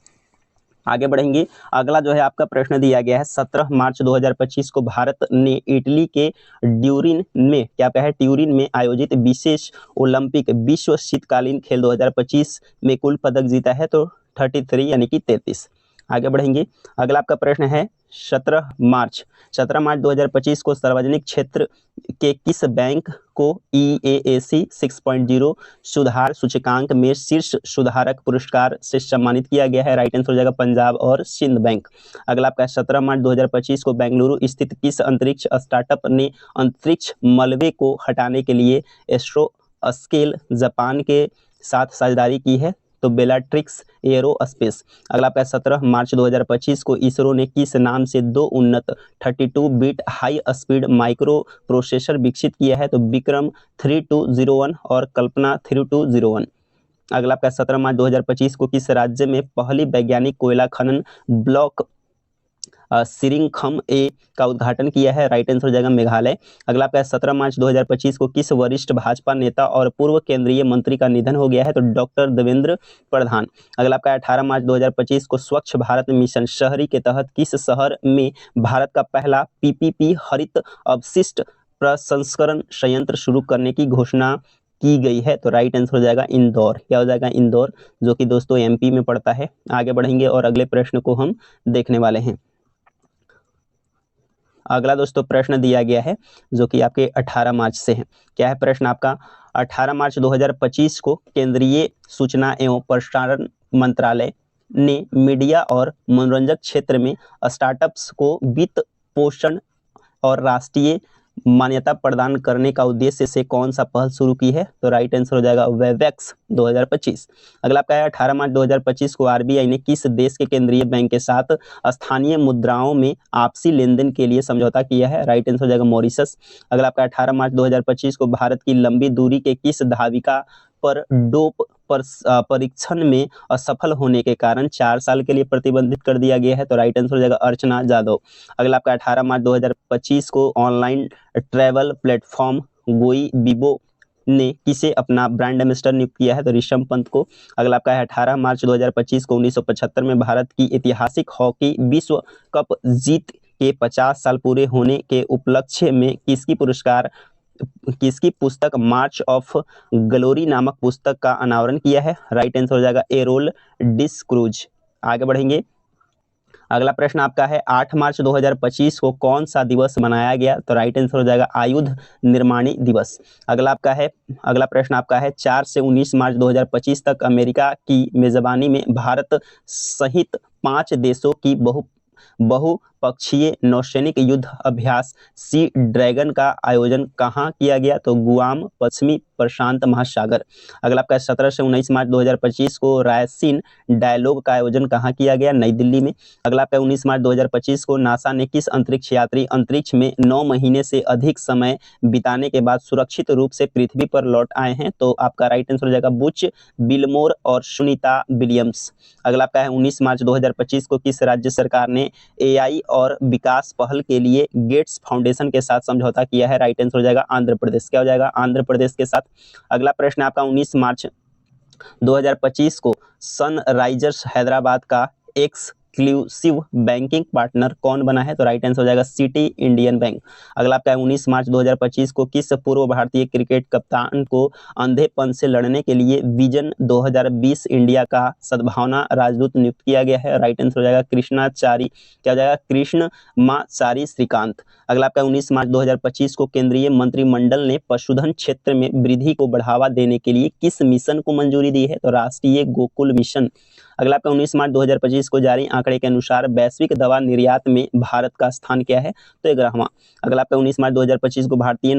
आगे बढ़ेंगे। अगला जो है आपका प्रश्न दिया गया है 17 मार्च 2025 को भारत ने इटली के ट्यूरिन में क्या कहा है? ट्यूरिन में आयोजित विशेष ओलंपिक विश्व शीतकालीन खेल 2025 में कुल पदक जीता है? तो 33 यानी कि 33। आगे बढ़ेंगे। अगला आपका प्रश्न है 17 मार्च 2025 को सार्वजनिक क्षेत्र के किस बैंक को EAAC 6.0 सुधार सूचकांक में शीर्ष सुधारक पुरस्कार से सम्मानित किया गया है? राइट आंसर हो जाएगा पंजाब और सिंध बैंक। अगला आपका 17 मार्च 2025 को बेंगलुरु स्थित किस अंतरिक्ष स्टार्टअप ने अंतरिक्ष मलबे को हटाने के लिए एस्ट्रोस्केल जापान के साथ साझेदारी की है? तो बेलाट्रिक्स एरोस्पेस। अगला आपका 17 मार्च 2025 को इसरो ने किस नाम से 2 उन्नत 32 bit high speed micro processor विकसित किया है? तो विक्रम 3201 और कल्पना 3201। अगला आपका 17 मार्च 2025 को किस राज्य में पहली वैज्ञानिक कोयला खनन ब्लॉक सिरिंगखम ए का उद्घाटन किया है? राइट आंसर हो जाएगा मेघालय। अगला आपका 17 मार्च 2025 को किस वरिष्ठ भाजपा नेता और पूर्व केंद्रीय मंत्री का निधन हो गया है? तो डॉक्टर देवेंद्र प्रधान। अगला आपका 18 मार्च 2025 को स्वच्छ भारत मिशन शहरी के तहत किस शहर में भारत का पहला PPP हरित अवशिष्ट प्रसंस्करण संयंत्र शुरू करने की घोषणा की गई है? तो राइट आंसर हो जाएगा इंदौर। क्या हो जाएगा? इंदौर, जो कि दोस्तों MP में पड़ता है। आगे बढ़ेंगे और अगले प्रश्न को हम देखने वाले हैं। अगला दोस्तों प्रश्न दिया गया है जो कि आपके 18 मार्च से है। क्या है प्रश्न आपका? 18 मार्च 2025 को केंद्रीय सूचना एवं प्रसारण मंत्रालय ने मीडिया और मनोरंजन क्षेत्र में स्टार्टअप्स को वित्त पोषण और राष्ट्रीय मान्यता प्रदान करने का उद्देश्य से कौन सा पहल शुरू की है? तो राइट आंसर हो जाएगा वेबएक्स 2025। अगला आपका है 18 मार्च 2025 को RBI ने किस देश के केंद्रीय बैंक के साथ स्थानीय मुद्राओं में आपसी लेन देन के लिए समझौता किया है? राइट आंसर हो जाएगा मॉरिशस। अगला आपका 18 मार्च 2025 को भारत की लंबी दूरी के किस धाविका पर डोप परीक्षण में असफल होने के कारण 4 साल के लिए प्रतिबंधित कर दिया गया है? तो राइट आंसर हो जाएगा अर्चना जाधव। अगला आपका 18 मार्च 2025 को ऑनलाइन ट्रैवल प्लेटफॉर्म गोइबिबो ने किसे अपना ब्रांड एम्बेसडर नियुक्त किया है? तो ऋषभ पंत को। अगला आपका है 18 मार्च 2025 को 1975 में भारत की ऐतिहासिक हॉकी विश्व कप जीत के 50 साल पूरे होने के उपलक्ष्य में किसकी पुस्तक मार्च ऑफ ग्लोरी नामक पुस्तक का अनावरण किया है? राइट आंसर हो जाएगा एरोल डिस्क्रूज। आगे बढ़ेंगे। अगला प्रश्न आपका है 8 मार्च 2025 को कौन सा दिवस मनाया गया? तो राइट आंसर हो जाएगा आयुध निर्माणी दिवस। अगला प्रश्न आपका है 4 से 19 मार्च 2025 तक अमेरिका की मेजबानी में भारत सहित 5 देशों की बहुपक्षीय नौसैनिक युद्ध अभ्यास सी ड्रैगन का आयोजन कहाँ किया गया? तो गुआम, पश्चिमी प्रशांत महासागर। अगला आपका 17 से 19 मार्च 2025 को रायसीन डायलॉग का आयोजन कहाँ किया गया? नई दिल्ली में। अगला आपका 19 मार्च 2025 को नासा ने किस अंतरिक्ष यात्री अंतरिक्ष में 9 महीने से अधिक समय बिताने के बाद सुरक्षित रूप से पृथ्वी पर लौट आए हैं? तो आपका राइट आंसर हो जाएगा बुच विल्मोर और सुनीता विलियम्स। अगला आपका है 19 मार्च 2025 को किस राज्य सरकार ने AI और विकास पहल के लिए गेट्स फाउंडेशन के साथ समझौता किया है? राइट आंसर हो जाएगा आंध्र प्रदेश। क्या हो जाएगा? आंध्र प्रदेश के साथ। अगला प्रश्न आपका 19 मार्च 2025 को सनराइजर्स हैदराबाद का एक्सक्लूसिव बैंकिंग पार्टनर कौन बना है? तो राइट आंसर हो जाएगा सिटी इंडियन बैंक। अगला आपका 19 मार्च 2025 को किस पूर्व भारतीय क्रिकेट कप्तान को अंधेपन से लड़ने के लिए विजन 2020 इंडिया का सद्भावना राजदूत नियुक्त किया गया है? राइट आंसर हो जाएगा कृष्णाचारी। क्या हो जाएगा? कृष्णमाचारी श्रीकांत। अगला आपका 19 मार्च 2025 को केंद्रीय मंत्रिमंडल ने पशुधन क्षेत्र में वृद्धि को बढ़ावा देने के लिए किस मिशन को मंजूरी दी है? तो राष्ट्रीय गोकुल मिशन। अगला आपका 19 मार्च 2025 को जारी आंकड़े के अनुसार वैश्विक दवा निर्यात में भारत का स्थान क्या है? तो 11वां। अगला आपका 19 मार्च 2025 को भारतीय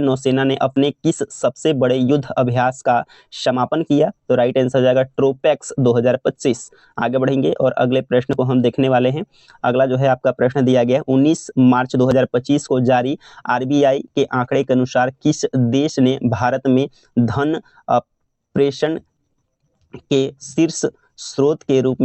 नौसेना ने अपने किस सबसे बड़े युद्ध अभ्यास का समापन किया? तो राइट आंसर हो जाएगा ट्रोपेक्स 2025। आगे बढ़ेंगे और अगले प्रश्न को हम देखने वाले हैं। अगला जो है आपका प्रश्न दिया गया है 19 मार्च 2025 को जारी RBI के आंकड़े के अनुसार किस देश ने भारत में धन प्रेषण के शीर्ष स्रोत के रूप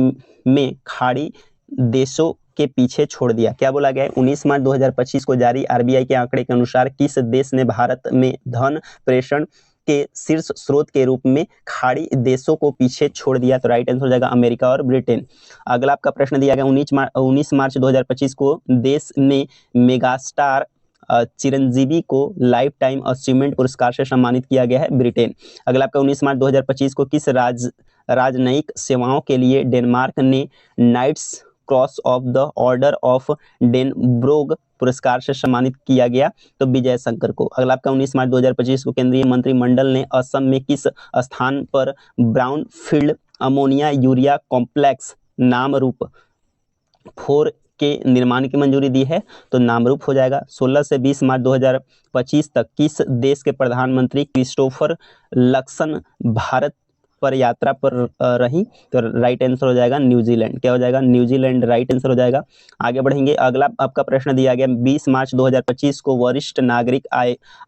में खाड़ी देशों के पीछे छोड़ दिया? क्या बोला गया है? 19 मार्च 2025 को जारी RBI के आंकड़े के अनुसार किस देश ने भारत में धन प्रेषण के शीर्ष स्रोत के रूप में खाड़ी देशों को पीछे छोड़ दिया? तो राइट आंसर हो जाएगा अमेरिका और ब्रिटेन। अगला आपका प्रश्न दिया गया 19 मार्च 2025 को देश ने मेगास्टार चिरंजीवी को लाइफ टाइम अचीवमेंट पुरस्कार से सम्मानित किया गया है? ब्रिटेन। अगला आपका 19 मार्च 2025 को किस राजनयिक सेवाओं के लिए डेनमार्क ने knights cross of the order of Dannebrog पुरस्कार से सम्मानित किया गया? तो विजय शंकर को। अगला आपका 19 मार्च 2025 को केंद्रीय मंत्रिमंडल ने असम में किस स्थान पर brownfield ammonia urea complex Namrup 4 के निर्माण की मंजूरी दी है? तो नामरूप हो जाएगा। 16 से 20 मार्च 2025 तक किस देश के प्रधानमंत्री क्रिस्टोफर लक्सन भारत पर यात्रा पर रही? तो राइट आंसर हो जाएगा न्यूजीलैंड। क्या हो जाएगा? न्यूजीलैंड राइट आंसर हो जाएगा। आगे बढ़ेंगे। अगला आपका प्रश्न दिया गया 20 मार्च 2025 को वरिष्ठ नागरिक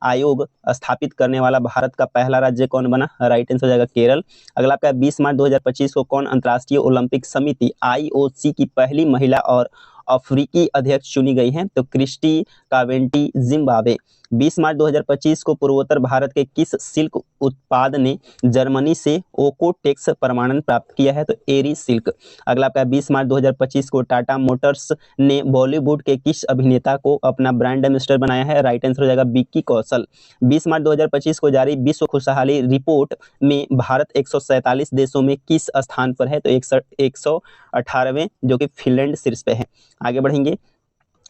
आयोग स्थापित करने वाला भारत का पहला राज्य कौन बना? राइट आंसर हो जाएगा केरल। अगला आपका 20 मार्च 2025 को कौन अंतर्राष्ट्रीय ओलंपिक समिति IOC की पहली महिला और अफ्रीकी अध्यक्ष चुनी गई हैं? तो क्रिस्टी कावेंटी जिम्बाब्वे। 20 मार्च 2025 को पूर्वोत्तर भारत के किस सिल्क उत्पाद ने जर्मनी से ओकोटेक्स प्रमाणन प्राप्त किया है? तो एरी सिल्क। अगला आपका 20 मार्च 2025 को टाटा मोटर्स ने बॉलीवुड के किस अभिनेता को अपना ब्रांड एम्बेसडर बनाया है? राइट आंसर हो जाएगा विक्की कौशल। 20 मार्च 2025 को जारी विश्व खुशहाली रिपोर्ट में भारत 147 देशों में किस स्थान पर है? तो 118वें, जो कि फिनलैंड शीर्ष पे है। आगे बढ़ेंगे।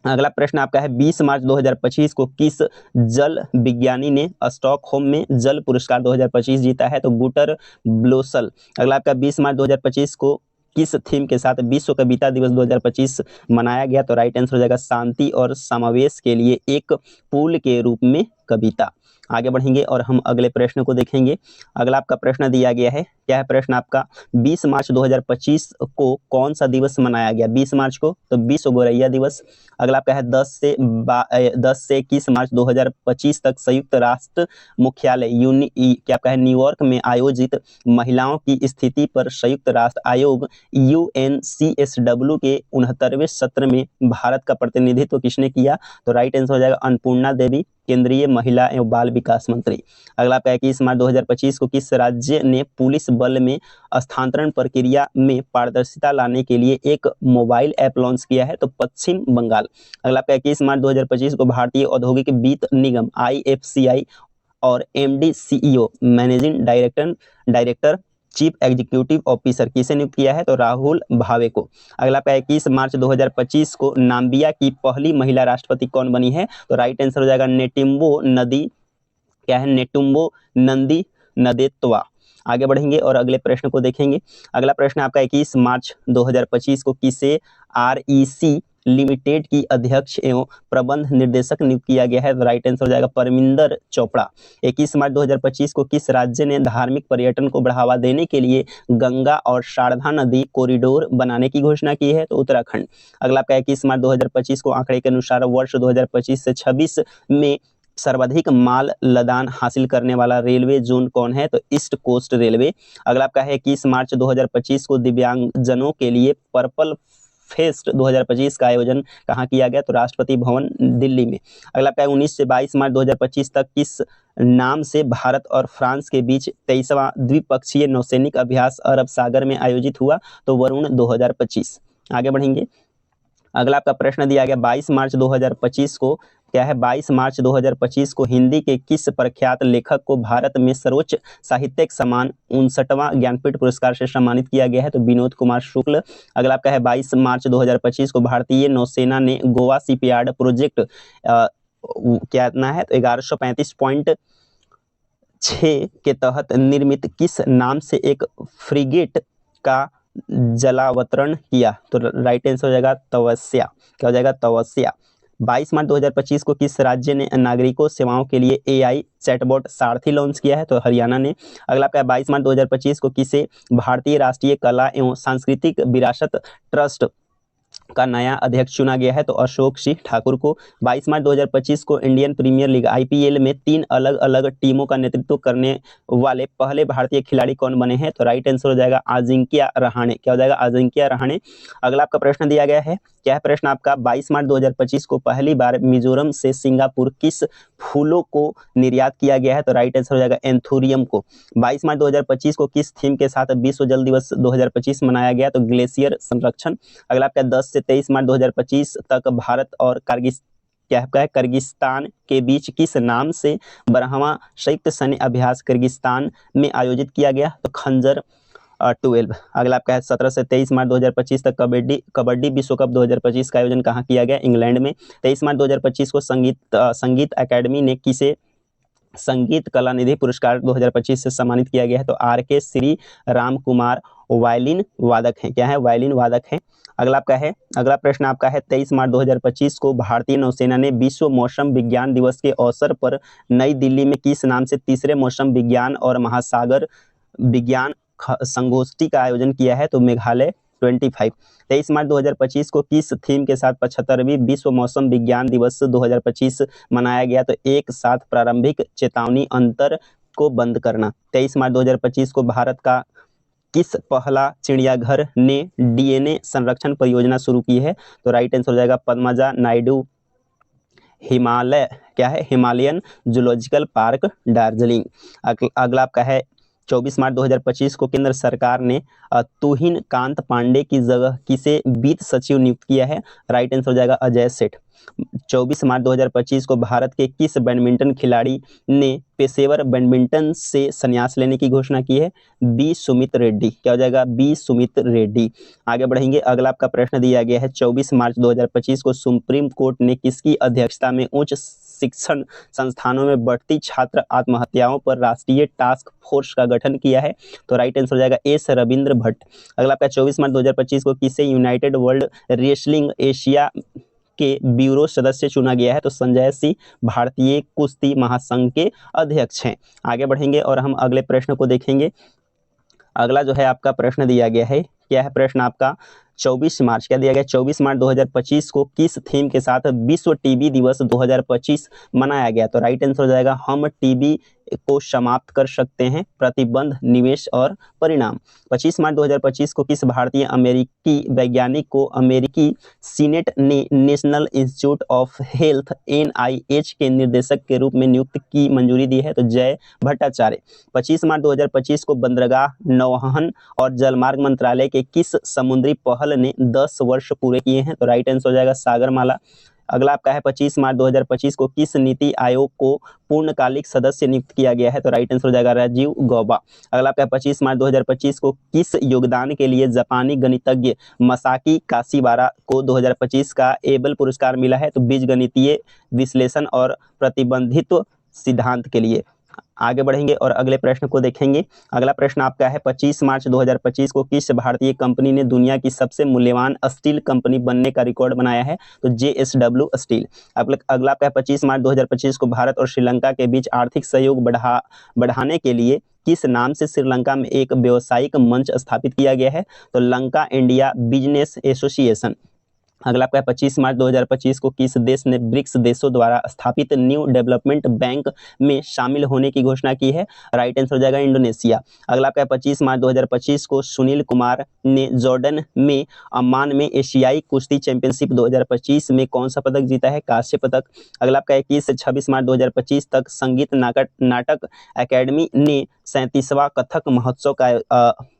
अगला प्रश्न आपका है 20 मार्च 2025 को किस जल विज्ञानी ने स्टॉकहोम में जल पुरस्कार 2025 जीता है? तो गुटर ब्लोसल। अगला आपका 20 मार्च 2025 को किस थीम के साथ विश्व कविता दिवस 2025 मनाया गया? तो राइट आंसर हो जाएगा शांति और समावेश के लिए एक पुल के रूप में कविता। आगे बढ़ेंगे और हम अगले प्रश्न को देखेंगे। अगला आपका प्रश्न दिया गया है, क्या है प्रश्न आपका? 20 मार्च 2025 को कौन सा दिवस मनाया गया? 20 मार्च को तो विश्व गोरैया दिवस। अगला आपका है 10 से 21 मार्च 2025 तक संयुक्त राष्ट्र मुख्यालय क्या आपका है न्यूयॉर्क में आयोजित महिलाओं की स्थिति पर संयुक्त राष्ट्र आयोग UNCSW के 69वें सत्र में भारत का प्रतिनिधित्व किसने किया? तो राइट आंसर हो जाएगा अन्नपूर्णा देवी, केंद्रीय महिला एवं बाल विकास मंत्री। अगला आपका 21 मार्च 2025 को किस राज्य ने पुलिस बल में स्थानांतरण प्रक्रिया में पारदर्शिता लाने के लिए एक मोबाइल ऐप लॉन्च किया है? तो पश्चिम बंगाल। अगला आपका 21 मार्च 2025 को भारतीय औद्योगिक वित्त निगम IFCI और MD CEO managing director chief executive officer किसे नियुक्त किया है? तो राहुल भावे को। अगला 21 मार्च 2025 को नाम्बिया की पहली महिला राष्ट्रपति कौन बनी है? तो राइट आंसर हो जाएगा नेटुम्बो नंदी नदेत्वा। आगे बढ़ेंगे और अगले प्रश्न को देखेंगे। अगला प्रश्न आपका 21 मार्च 2025 को किसे REC लिमिटेड की अध्यक्ष एवं प्रबंध निर्देशक नियुक्त किया गया है? राइट आंसर हो जाएगा परमिंदर चोपड़ा। 21 मार्च 2025 को किस राज्य ने धार्मिक पर्यटन को बढ़ावा देने के लिए गंगा और शारदा नदी कॉरिडोर बनाने की घोषणा की है? तो उत्तराखंड। अगला आपका 21 मार्च 2025 को आंकड़े के अनुसार वर्ष 2025 से 26 में सर्वाधिक माल लदान हासिल करने वाला रेलवे जोन कौन है? तो ईस्ट कोस्ट रेलवे। अगला आपका है 21 मार्च 2025 को दिव्यांगजनों के लिए पर्पल फेस्ट 2025 का आयोजन कहाँ किया गया? तो राष्ट्रपति भवन दिल्ली में। अगला आपका 19 से 22 मार्च 2025 तक किस नाम से भारत और फ्रांस के बीच 23वां द्विपक्षीय नौसैनिक अभ्यास अरब सागर में आयोजित हुआ? तो वरुण 2025। आगे बढ़ेंगे। अगला आपका प्रश्न दिया गया 22 मार्च 2025 को, क्या है 22 मार्च 2025 को हिंदी के किस प्रख्यात लेखक को भारत में सर्वोच्च साहित्यिक सम्मान 59वां ज्ञानपीठ पुरस्कार से सम्मानित किया गया है? तो विनोद कुमार शुक्ल। अगला आपका है 22 मार्च 2025 को भारतीय नौसेना ने गोवा शिपयार्ड प्रोजेक्ट क्या इतना है? तो 1135.6 के तहत निर्मित किस नाम से एक फ्रिगेट का जलावतरण किया? तो राइट आंसर हो जाएगा तवस्या। क्या हो जाएगा? तवस्या। 22 मार्च 2025 को किस राज्य ने नागरिकों सेवाओं के लिए AI चैटबॉट सारथी लॉन्च किया है? तो हरियाणा ने। अगला आपका 22 मार्च 2025 को किसे भारतीय राष्ट्रीय कला एवं सांस्कृतिक विरासत ट्रस्ट का नया अध्यक्ष चुना गया है? तो अशोक सिंह ठाकुर को। 22 मार्च 2025 को इंडियन प्रीमियर लीग IPL में 3 अलग अलग टीमों का नेतृत्व करने वाले पहले भारतीय खिलाड़ी कौन बने हैं? तो राइट आंसर हो जाएगा अजिंक्य रहाणे। क्या हो जाएगा? अजिंक्य रहाणे। अगला आपका प्रश्न दिया गया है, क्या है प्रश्न आपका? 22 मार्च 2025 को पहली बार मिजोरम से सिंगापुर किस फूलों को निर्यात किया गया है? तो राइट आंसर हो जाएगा एंथोरियम को। 22 मार्च 2025 को किस थीम के साथ विश्व जल दिवस 2025 मनाया गया? तो ग्लेशियर संरक्षण। अगला आपका 10 से 23 मार्च 2025 तक भारत और किर्गिस्तान के बीच किस नाम से 12वां संयुक्त सैन्य अभ्यास किर्गिस्तान में आयोजित किया गया? तो खंजर 12। अगला आपका है 17 से 23 मार्च 2025 तक कबड्डी विश्व कप 2025 का आयोजन कहाँ किया गया? इंग्लैंड में। 23 मार्च 2025 को संगीत अकादमी ने किसे संगीत कला निधि पुरस्कार 2025 से सम्मानित किया गया है? तो आर.के. श्री राम कुमार वायलिन वादक हैं। क्या है? वायलिन वादक हैं। अगला प्रश्न आपका है 23 मार्च 2025 को भारतीय नौसेना ने विश्व मौसम विज्ञान दिवस के अवसर पर नई दिल्ली में किस नाम से तीसरे मौसम विज्ञान और महासागर विज्ञान संगोष्ठी का आयोजन किया है? तो मेघालय 25। 23 मार्च 2025 को किस थीम के साथ 75वीं विश्व मौसम विज्ञान दिवस 2025 मनाया गया? तो एक साथ प्रारंभिक चेतावनी अंतर को बंद करना। 23 मार्च 2025 को भारत का किस पहला चिड़ियाघर ने डीएनए संरक्षण परियोजना शुरू की है? तो राइट आंसर हो जाएगा पद्मजा नायडू हिमालय। क्या है? Himalayan zoological park Darjeeling. अगला आपका है 24 मार्च 2025 को केंद्र सरकार ने तुहिन कांत पांडे की जगह किसे वित्त सचिव नियुक्त किया है? राइट आंसर हो जाएगा अजय सेठ। 24 मार्च 2025 को भारत के किस बैडमिंटन खिलाड़ी ने पेशेवर बैडमिंटन से संन्यास लेने की घोषणा की है? बी सुमित रेड्डी। क्या हो जाएगा? बी सुमित रेड्डी। आगे बढ़ेंगे। अगला आपका प्रश्न दिया गया है 24 मार्च 2025 को सुप्रीम कोर्ट ने किसकी अध्यक्षता में उच्च शिक्षण संस्थानों में बढ़ती छात्र आत्महत्याओं पर राष्ट्रीय टास्क फोर्स का गठन किया है? तो राइट आंसर हो जाएगा एस रविंद्र भट्ट। अगला आपका 24 मार्च 2025 को किसे यूनाइटेड वर्ल्ड रेसलिंग एशिया के ब्यूरो सदस्य चुना गया है? तो संजय सिंह भारतीय कुश्ती महासंघ के अध्यक्ष हैं। आगे बढ़ेंगे और हम अगले प्रश्न को देखेंगे। अगला जो है आपका प्रश्न दिया गया है, क्या है प्रश्न आपका? 24 मार्च क्या दिया गया? 24 मार्च 2025 को किस थीम के साथ विश्व टीबी दिवस 2025 मनाया गया? तो राइट आंसर हो जाएगा हम टीबी को समाप्त कर सकते हैं, प्रतिबंध, निवेश और परिणाम। 25 मार्च 2025 को किस भारतीय अमेरिकी वैज्ञानिक को अमेरिकी सीनेट ने national institute of health NIH के निर्देशक के रूप में नियुक्त की मंजूरी दी है? तो जय भट्टाचार्य। 25 मार्च 2025 को बंदरगाह, नौवहन और जलमार्ग मंत्रालय के किस समुद्री पहल ने 10 वर्ष पूरे किए हैं? तो राइट आंसर हो जाएगा सागरमाला। अगला आपका है 25 मार्च 2025 को किस नीति आयोग को पूर्णकालिक सदस्य नियुक्त किया गया है? तो राइट आंसर हो जाएगा राजीव गौबा। अगला आपका 25 मार्च 2025 को किस योगदान के लिए जापानी गणितज्ञ मसाकी काशिबारा को 2025 का एबल पुरस्कार मिला है? तो बीजगणितीय विश्लेषण और प्रतिबंधित्व सिद्धांत के लिए। आगे बढ़ेंगे और अगले प्रश्न को देखेंगे। अगला प्रश्न आपका है 25 मार्च 2025 को किस भारतीय कंपनी ने दुनिया की सबसे मूल्यवान स्टील कंपनी बनने का रिकॉर्ड बनाया है? तो JSW स्टील। अगला आपका है 25 मार्च 2025 को भारत और श्रीलंका के बीच आर्थिक सहयोग बढ़ाने के लिए किस नाम से श्रीलंका में एक व्यावसायिक मंच स्थापित किया गया है? तो लंका इंडिया बिजनेस एसोसिएशन। अगला आपका 25 मार्च 2025 को किस देश ने ब्रिक्स देशों द्वारा स्थापित न्यू डेवलपमेंट बैंक में शामिल होने की घोषणा की है? राइट आंसर हो जाएगा इंडोनेशिया। अगला आपका 25 मार्च 2025 को सुनील कुमार ने जॉर्डन में अम्मान में एशियाई कुश्ती चैंपियनशिप 2025 में कौन सा पदक जीता है? कांस्य पदक। अगला आपका 21 से 26 मार्च 2025 तक संगीत नाटक अकेडमी ने 37वां कथक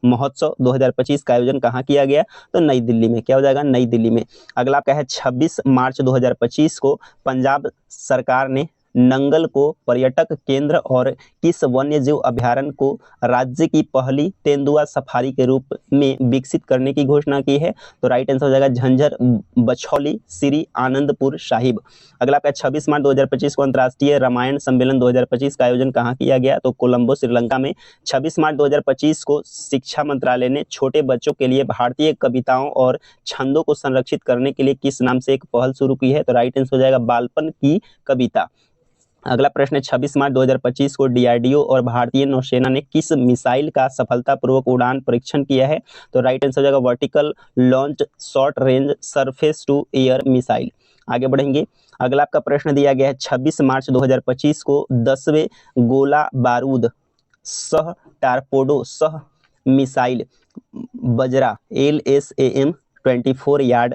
महोत्सव 2025 का आयोजन कहाँ किया गया? तो नई दिल्ली में। क्या हो जाएगा? नई दिल्ली में। अगला आपका है 26 मार्च 2025 को पंजाब सरकार ने नंगल को पर्यटक केंद्र और किस वन्यजीव अभयारण्य को राज्य की पहली तेंदुआ सफारी के रूप में विकसित करने की घोषणा की है? तो राइट आंसर हो जाएगा झंझर बछौली श्री आनंदपुर साहिब। अगला आपका 26 मार्च 2025 को अंतर्राष्ट्रीय रामायण सम्मेलन 2025 का आयोजन कहाँ किया गया? तो कोलंबो श्रीलंका में। 26 मार्च 2025 को शिक्षा मंत्रालय ने छोटे बच्चों के लिए भारतीय कविताओं और छंदों को संरक्षित करने के लिए किस नाम से एक पहल शुरू की है? तो राइट आंसर हो जाएगा बालपन की कविता। अगला प्रश्न 26 मार्च 2025 को DRDO और भारतीय नौसेना ने किस मिसाइल का सफलतापूर्वक उड़ान परीक्षण किया है? तो राइट आंसर हो जाएगा vertical launch short range surface to air missile. आगे बढ़ेंगे। अगला आपका प्रश्न दिया गया है 26 मार्च 2025 को 10वें गोला बारूद सह टारपोडो सह मिसाइल बजरा LSAM 24 यार्ड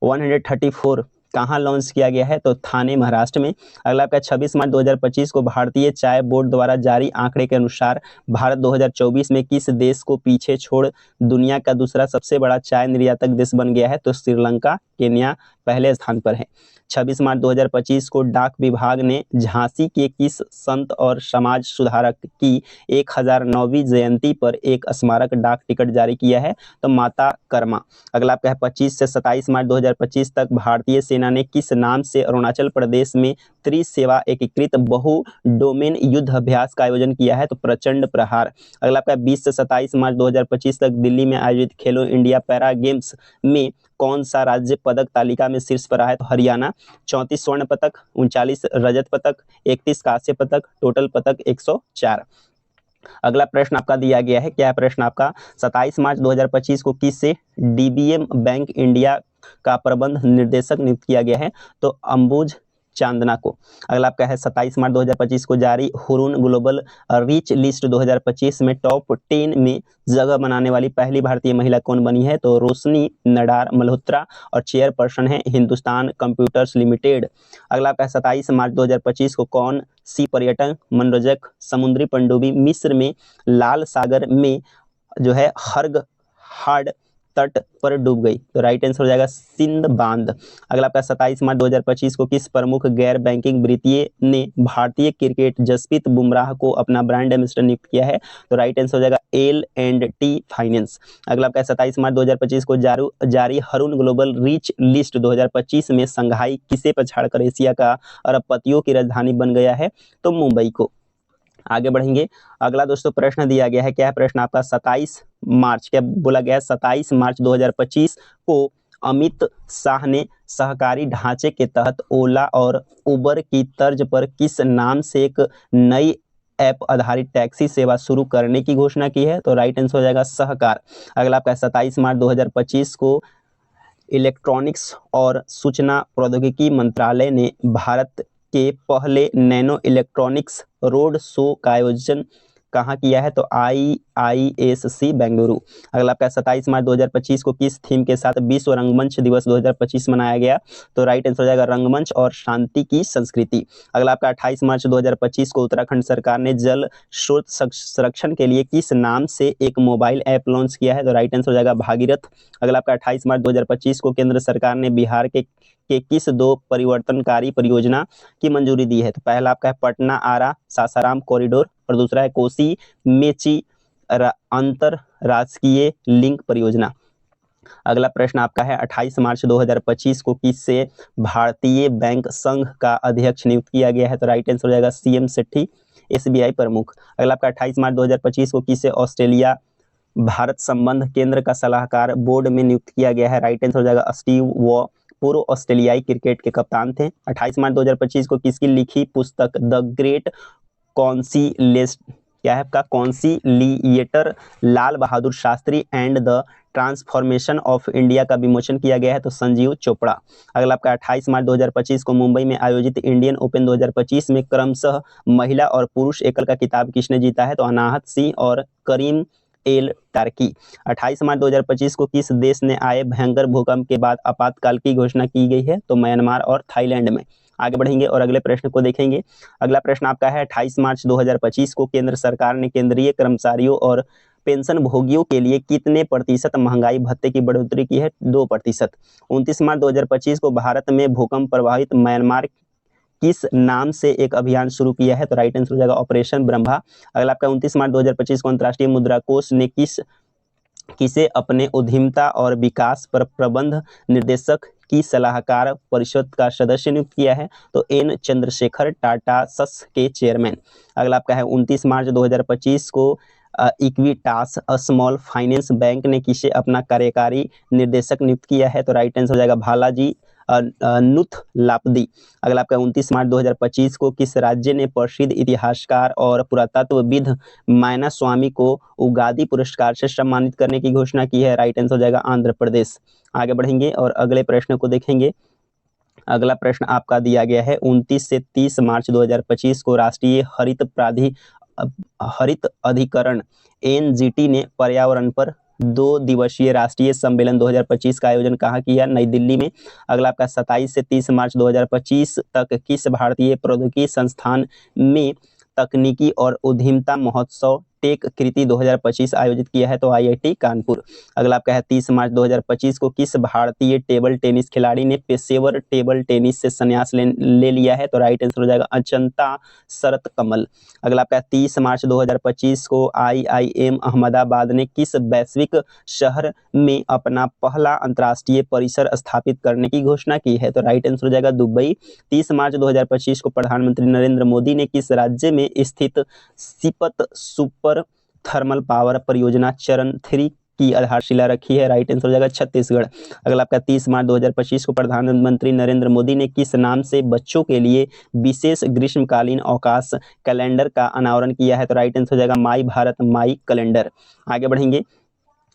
134 कहाँ लॉन्च किया गया है? तो थाने महाराष्ट्र में। अगला आपका 26 मार्च 2025 को भारतीय चाय बोर्ड द्वारा जारी आंकड़े के अनुसार भारत 2024 में किस देश को पीछे छोड़ दुनिया का दूसरा सबसे बड़ा चाय निर्यातक देश बन गया है? तो श्रीलंका केन्या पहले स्थान पर है। 26 मार्च 2025 को डाक विभाग ने झांसी के किस संत और समाज सुधारक की 1009वीं जयंती पर एक स्मारक डाक टिकट जारी किया है? तो माता कर्मा। अगला आपका है 25 से 27 मार्च 2025 तक भारतीय सेना ने किस नाम से अरुणाचल प्रदेश में त्रिसेवा एकीकृत बहु डोमेन युद्ध अभ्यास का आयोजन किया है? तो प्रचंड प्रहार। अगला आपका 20 से 27 मार्च 2025 तक दिल्ली में आयोजित खेलो इंडिया पैरा गेम्स में कौन सा राज्य पदक तालिका में शीर्ष पर रहा है? तो हरियाणा। 34 स्वर्ण पदक, 39 रजत पदक, 31 कांस्य पदक, टोटल पदक 104। अगला प्रश्न आपका दिया गया है, क्या है प्रश्न आपका? 27 मार्च 2025 को किससे डीबीएम बैंक इंडिया का प्रबंध निर्देशक नियुक्त किया गया है? तो अंबुज चांदना को। अगला आपका है 27 मार्च 2025 को जारी हुरून ग्लोबल रीच लिस्ट 2025 में टॉप 10 में जगह बनाने वाली पहली भारतीय महिला कौन बनी है? तो रोशनी नडार मल्होत्रा और चेयरपर्सन है हिंदुस्तान कंप्यूटर्स लिमिटेड। अगला आपका 27 मार्च 2025 को कौन सी पर्यटन मनोरंजक समुद्री पनडुब्बी मिस्र में लाल सागर में जो है हर्ग हार्ड तट पर डूब गई? तो राइट आंसर हो जाएगा सिंध बांध। अगला आपका 27 मार्च 2025 को किस प्रमुख गैर बैंकिंग वित्तीय ने भारतीय क्रिकेट जसप्रीत बुमराह को अपना ब्रांड एम्बेसडर नियुक्त किया है? तो राइट आंसर हो जाएगा L&T फाइनेंस। अगला आपका 27 मार्च 2025 को जारी हरून ग्लोबल रीच लिस्ट 2025 में संघाई किसे पछाड़कर एशिया का अरबपतियों की राजधानी बन गया है? तो मुंबई को। आगे बढ़ेंगे। अगला दोस्तों प्रश्न दिया गया है, क्या है प्रश्न आपका? 27 मार्च, क्या बोला गया है? 27 मार्च 2025 को अमित शाह ने सहकारी ढांचे के तहत ओला और उबर की तर्ज पर किस नाम से एक नई ऐप आधारित टैक्सी सेवा शुरू करने की घोषणा की है? तो राइट आंसर हो जाएगा सहकार। अगला आपका 27 मार्च 2025 को इलेक्ट्रॉनिक्स और सूचना प्रौद्योगिकी मंत्रालय ने भारत के पहले नैनो इलेक्ट्रॉनिक्स रोड शो का आयोजन कहाँ किया है? तो IISC बेंगलुरु। अगला आपका 27 मार्च 2025 को किस थीम के साथ विश्व रंगमंच दिवस 2025 मनाया गया? तो राइट आंसर हो जाएगा रंगमंच और शांति की संस्कृति। अगला आपका 28 मार्च 2025 को उत्तराखंड सरकार ने जल स्रोत संरक्षण के लिए किस नाम से एक मोबाइल ऐप लॉन्च किया है? तो राइट आंसर हो जाएगा भागीरथ। अगला आपका 28 मार्च 2025 को केंद्र सरकार ने बिहार के किस दो परिवर्तनकारी परियोजना की मंजूरी दी है? तो पहला आपका है पटना आरा सासाराम कॉरिडोर और दूसरा है कोसी मेची अंतरराजकीय लिंक परियोजना। अगला प्रश्न आपका है 28 मार्च 2025 को किससे भारतीय बैंक संघ का अध्यक्ष नियुक्त किया गया है? तो राइट आंसर हो जाएगा CM सेठी SBI प्रमुख। अगला आपका 28 मार्च 2025 को किससे ऑस्ट्रेलिया भारत संबंध केंद्र का सलाहकार बोर्ड में नियुक्त किया गया है? राइट आंसर हो जाएगा स्टीव वॉ, पूर्व ऑस्ट्रेलियाई क्रिकेट के कप्तान थे। 28 मार्च 2025 को किसकी लिखी पुस्तक the great conciliator Lal Bahadur Shastri and the transformation of India का विमोचन किया गया है? तो संजीव चोपड़ा। अगला आपका 28 मार्च 2025 को मुंबई में आयोजित इंडियन ओपन 2025 में क्रमशः महिला और पुरुष एकल का खिताब किसने जीता है? तो अनाहत सिंह और करीम एल टार्की। 28 मार्च 2025 को किस देश ने आए भयंकर भूकंप के बाद आपातकाल की घोषणा की गई है? तो म्यांमार और थाईलैंड में। आगे बढ़ेंगे और अगले प्रश्न को देखेंगे। अगला प्रश्न आपका है 28 मार्च 2025 को केंद्र सरकार ने केंद्रीय कर्मचारियों और पेंशन भोगियों के लिए कितने प्रतिशत महंगाई भत्ते की बढ़ोतरी की है? 2%। 29 मार्च 2025 को भारत में भूकंप प्रभावित म्यांमार किस नाम से एक अभियान शुरू किया है? तो राइट आंसर हो जाएगा ऑपरेशन ब्रह्मा। अगला आपका 29 मार्च 2025 को अंतर्राष्ट्रीय मुद्रा कोष ने किसे अपने उद्यमिता और विकास पर प्रबंध निर्देशक की सलाहकार परिषद का सदस्य नियुक्त किया है? तो N चंद्रशेखर टाटा सस के चेयरमैन। अगला आपका है 29 मार्च 2025 को इक्विटास स्मॉल फाइनेंस बैंक ने किसे अपना कार्यकारी निर्देशक नियुक्त किया है? तो राइट आंसर हो जाएगा भालाजी नुथलापदी। अगला आपका 29 मार्च 2025 को किस राज्य ने प्रसिद्ध इतिहासकार और पुरातत्वविद मायना स्वामी को उगादी पुरस्कार से सम्मानित करने की घोषणा की है? राइट आंसर हो जाएगा आंध्र प्रदेश। आगे बढ़ेंगे और अगले प्रश्न को देखेंगे। अगला प्रश्न आपका दिया गया है 29 से 30 मार्च 2025 को राष्ट्रीय हरित अधिकरण NGT ने पर्यावरण पर 2 दिवसीय राष्ट्रीय सम्मेलन 2025 का आयोजन कहाँ किया? नई दिल्ली में। अगला आपका 27 से 30 मार्च 2025 तक किस भारतीय प्रौद्योगिकी संस्थान में तकनीकी और उद्यमिता महोत्सव टेक कृति 2025 आयोजित किया है? तो IIT कानपुर। अगला आपका है 30 मार्च 2025 को किस भारतीय टेबल टेनिस खिलाड़ी ने पेशेवर टेबल टेनिस से संन्यास ले लिया है? तो राइट आंसर हो जाएगा अचंता शरत कमल। अगला आपका 30 मार्च 2025 को IIM अहमदाबाद ने किस वैश्विक शहर में अपना पहला अंतर्राष्ट्रीय परिसर स्थापित करने की घोषणा की है? तो राइट आंसर हो जाएगा दुबई। 30 मार्च 2025 को प्रधानमंत्री नरेंद्र मोदी ने किस राज्य में स्थित सिपत सुपर थर्मल पावर परियोजना चरण 3 की आधारशिला रखी है? राइट आंसर हो जाएगा छत्तीसगढ़। अगला आपका 30 मार्च 2025 को प्रधानमंत्री नरेंद्र मोदी ने किस नाम से बच्चों के लिए विशेष ग्रीष्मकालीन अवकाश कैलेंडर का अनावरण किया है? तो राइट आंसर हो जाएगा माई भारत माई कैलेंडर। आगे बढ़ेंगे।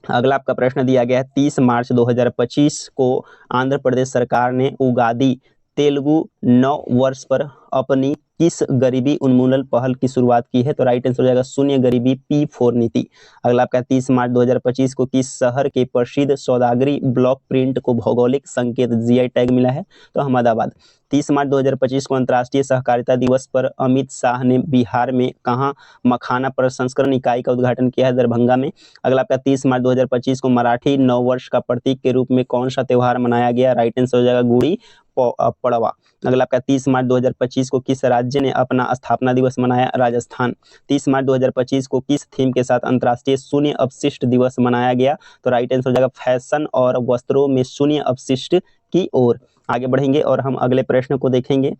अगला आपका प्रश्न दिया गया है 30 मार्च 2025 को आंध्र प्रदेश सरकार ने उगादी तेलुगु नव वर्ष पर अपनी किस गरीबी उन्मूलन पहल की शुरुआत की है? तो राइट आंसर हो जाएगा शून्य गरीबी P4 नीति। अगला आपका 30 मार्च 2025 को किस शहर के प्रसिद्ध सौदागरी ब्लॉक प्रिंट को भौगोलिक संकेत GI टैग मिला है? तो अहमदाबाद। 30 मार्च 2025 को अंतर्राष्ट्रीय सहकारिता दिवस पर अमित शाह ने बिहार में कहाँ मखाना प्रसंस्करण इकाई का उद्घाटन किया है? दरभंगा में। अगला आपका 30 मार्च 2025 को मराठी नववर्ष का प्रतीक के रूप में कौन सा त्यौहार मनाया गया? राइट आंसर हो जाएगा गुड़ी पड़वा। अगला आपका 30 मार्च 2025 को किस राज्य ने अपना स्थापना दिवस मनाया? राजस्थान। 30 मार्च 2025 को किस थीम के साथ अंतर्राष्ट्रीय शून्य अपशिष्ट दिवस मनाया गया? तो राइट आंसर हो जाएगा फैशन और वस्त्रों में शून्य अपशिष्ट की ओर। आगे बढ़ेंगे और हम अगले प्रश्न को देखेंगे।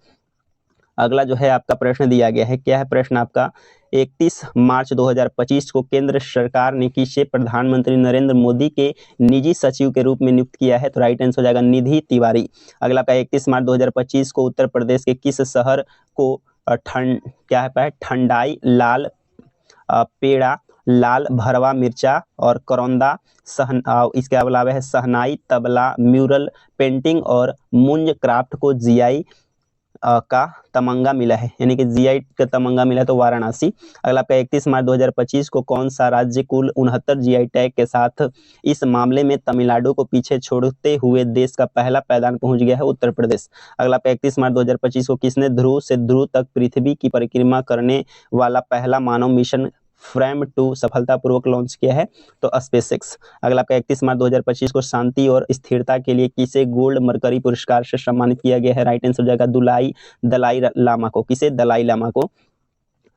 अगला जो है आपका प्रश्न दिया गया है, क्या है प्रश्न आपका? 31 मार्च 2025 को केंद्र सरकार ने किसे प्रधानमंत्री नरेंद्र मोदी के निजी सचिव के रूप में नियुक्त किया है? तो राइट आंसर हो जाएगा निधि तिवारी। अगला का 31 मार्च 2025 को उत्तर प्रदेश के किस शहर को ठंडाई लाल पेड़ा लाल भरवा मिर्चा और करौंदा इसके अलावा है सहनाई तबला म्यूरल पेंटिंग और मुंज क्राफ्ट को GI का तमंगा मिला है, यानी कि GI का तमंगा मिला है? तो वाराणसी। अगला आपका 31 मार्च 2025 को कौन सा राज्य कुल 69 GI टैग के साथ इस मामले में तमिलनाडु को पीछे छोड़ते हुए देश का पहला पायदान पहुंच गया है? उत्तर प्रदेश। अगला आपका 31 मार्च 2025 को किसने ध्रुव से ध्रुव तक पृथ्वी की परिक्रमा करने वाला पहला मानव मिशन फ्रेम 2 सफलतापूर्वक लॉन्च किया है? तो SpaceX। अगला आपका 31 मार्च 2025 को शांति और स्थिरता के लिए किसे गोल्ड मरकरी पुरस्कार से सम्मानित किया गया है? राइट आंसर हो जाएगा दलाई लामा को। किसे? दलाई लामा को।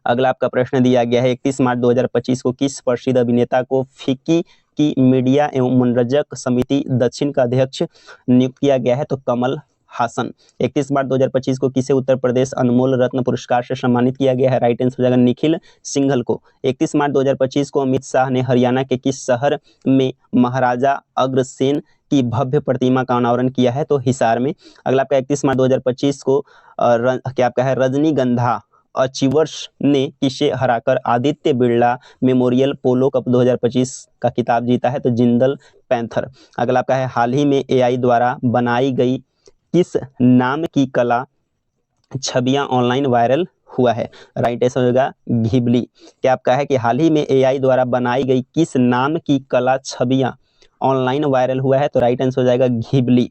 अगला आपका प्रश्न दिया गया है 31 मार्च 2025 को किस प्रसिद्ध अभिनेता को फिक्की की मीडिया एवं मनोरंजक समिति दक्षिण का अध्यक्ष नियुक्त किया गया है? तो कमल हासन। 31 मार्च 2025 को किसे उत्तर प्रदेश अनमोल रत्न पुरस्कार से सम्मानित किया गया है? राइट आंसर हो जाएगा निखिल सिंघल को। 31 मार्च 2025 को अमित शाह ने हरियाणा के किस शहर में महाराजा अग्रसेन की भव्य प्रतिमा का अनावरण किया है? तो हिसार में। अगला आपका 31 मार्च 2025 को क्या आपका है रजनीगंधा अचीवर्स ने किसे हराकर आदित्य बिरला मेमोरियल पोलो कप 2025 का खिताब जीता है? तो जिंदल पैंथर। अगला आपका है हाल ही में AI द्वारा बनाई गई किस नाम की कला छवियां ऑनलाइन वायरल हुआ है? राइट आंसर होगा घिबली। क्या आपका है कि हाल ही में AI द्वारा बनाई गई किस नाम की कला छवियां ऑनलाइन वायरल हुआ है? तो राइट आंसर हो जाएगा घिबली।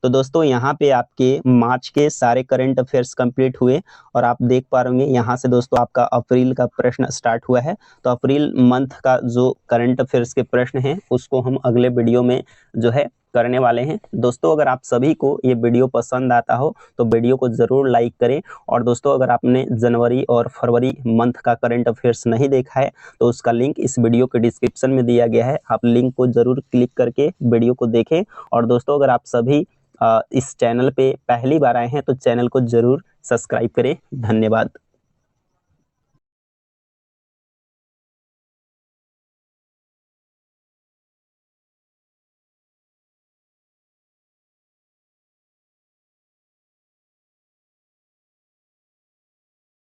तो दोस्तों यहाँ पे आपके मार्च के सारे करंट अफेयर्स कंप्लीट हुए और आप देख पा रहे होंगे यहाँ से दोस्तों आपका अप्रैल का प्रश्न स्टार्ट हुआ है। तो अप्रैल मंथ का जो करंट अफेयर्स के प्रश्न हैं उसको हम अगले वीडियो में जो है करने वाले हैं। दोस्तों अगर आप सभी को ये वीडियो पसंद आता हो तो वीडियो को ज़रूर लाइक करें और दोस्तों अगर आपने जनवरी और फरवरी मंथ का करंट अफेयर्स नहीं देखा है तो उसका लिंक इस वीडियो के डिस्क्रिप्शन में दिया गया है, आप लिंक को ज़रूर क्लिक करके वीडियो को देखें। और दोस्तों अगर आप सभी इस चैनल पे पहली बार आए हैं तो चैनल को ज़रूर सब्सक्राइब करें। धन्यवाद।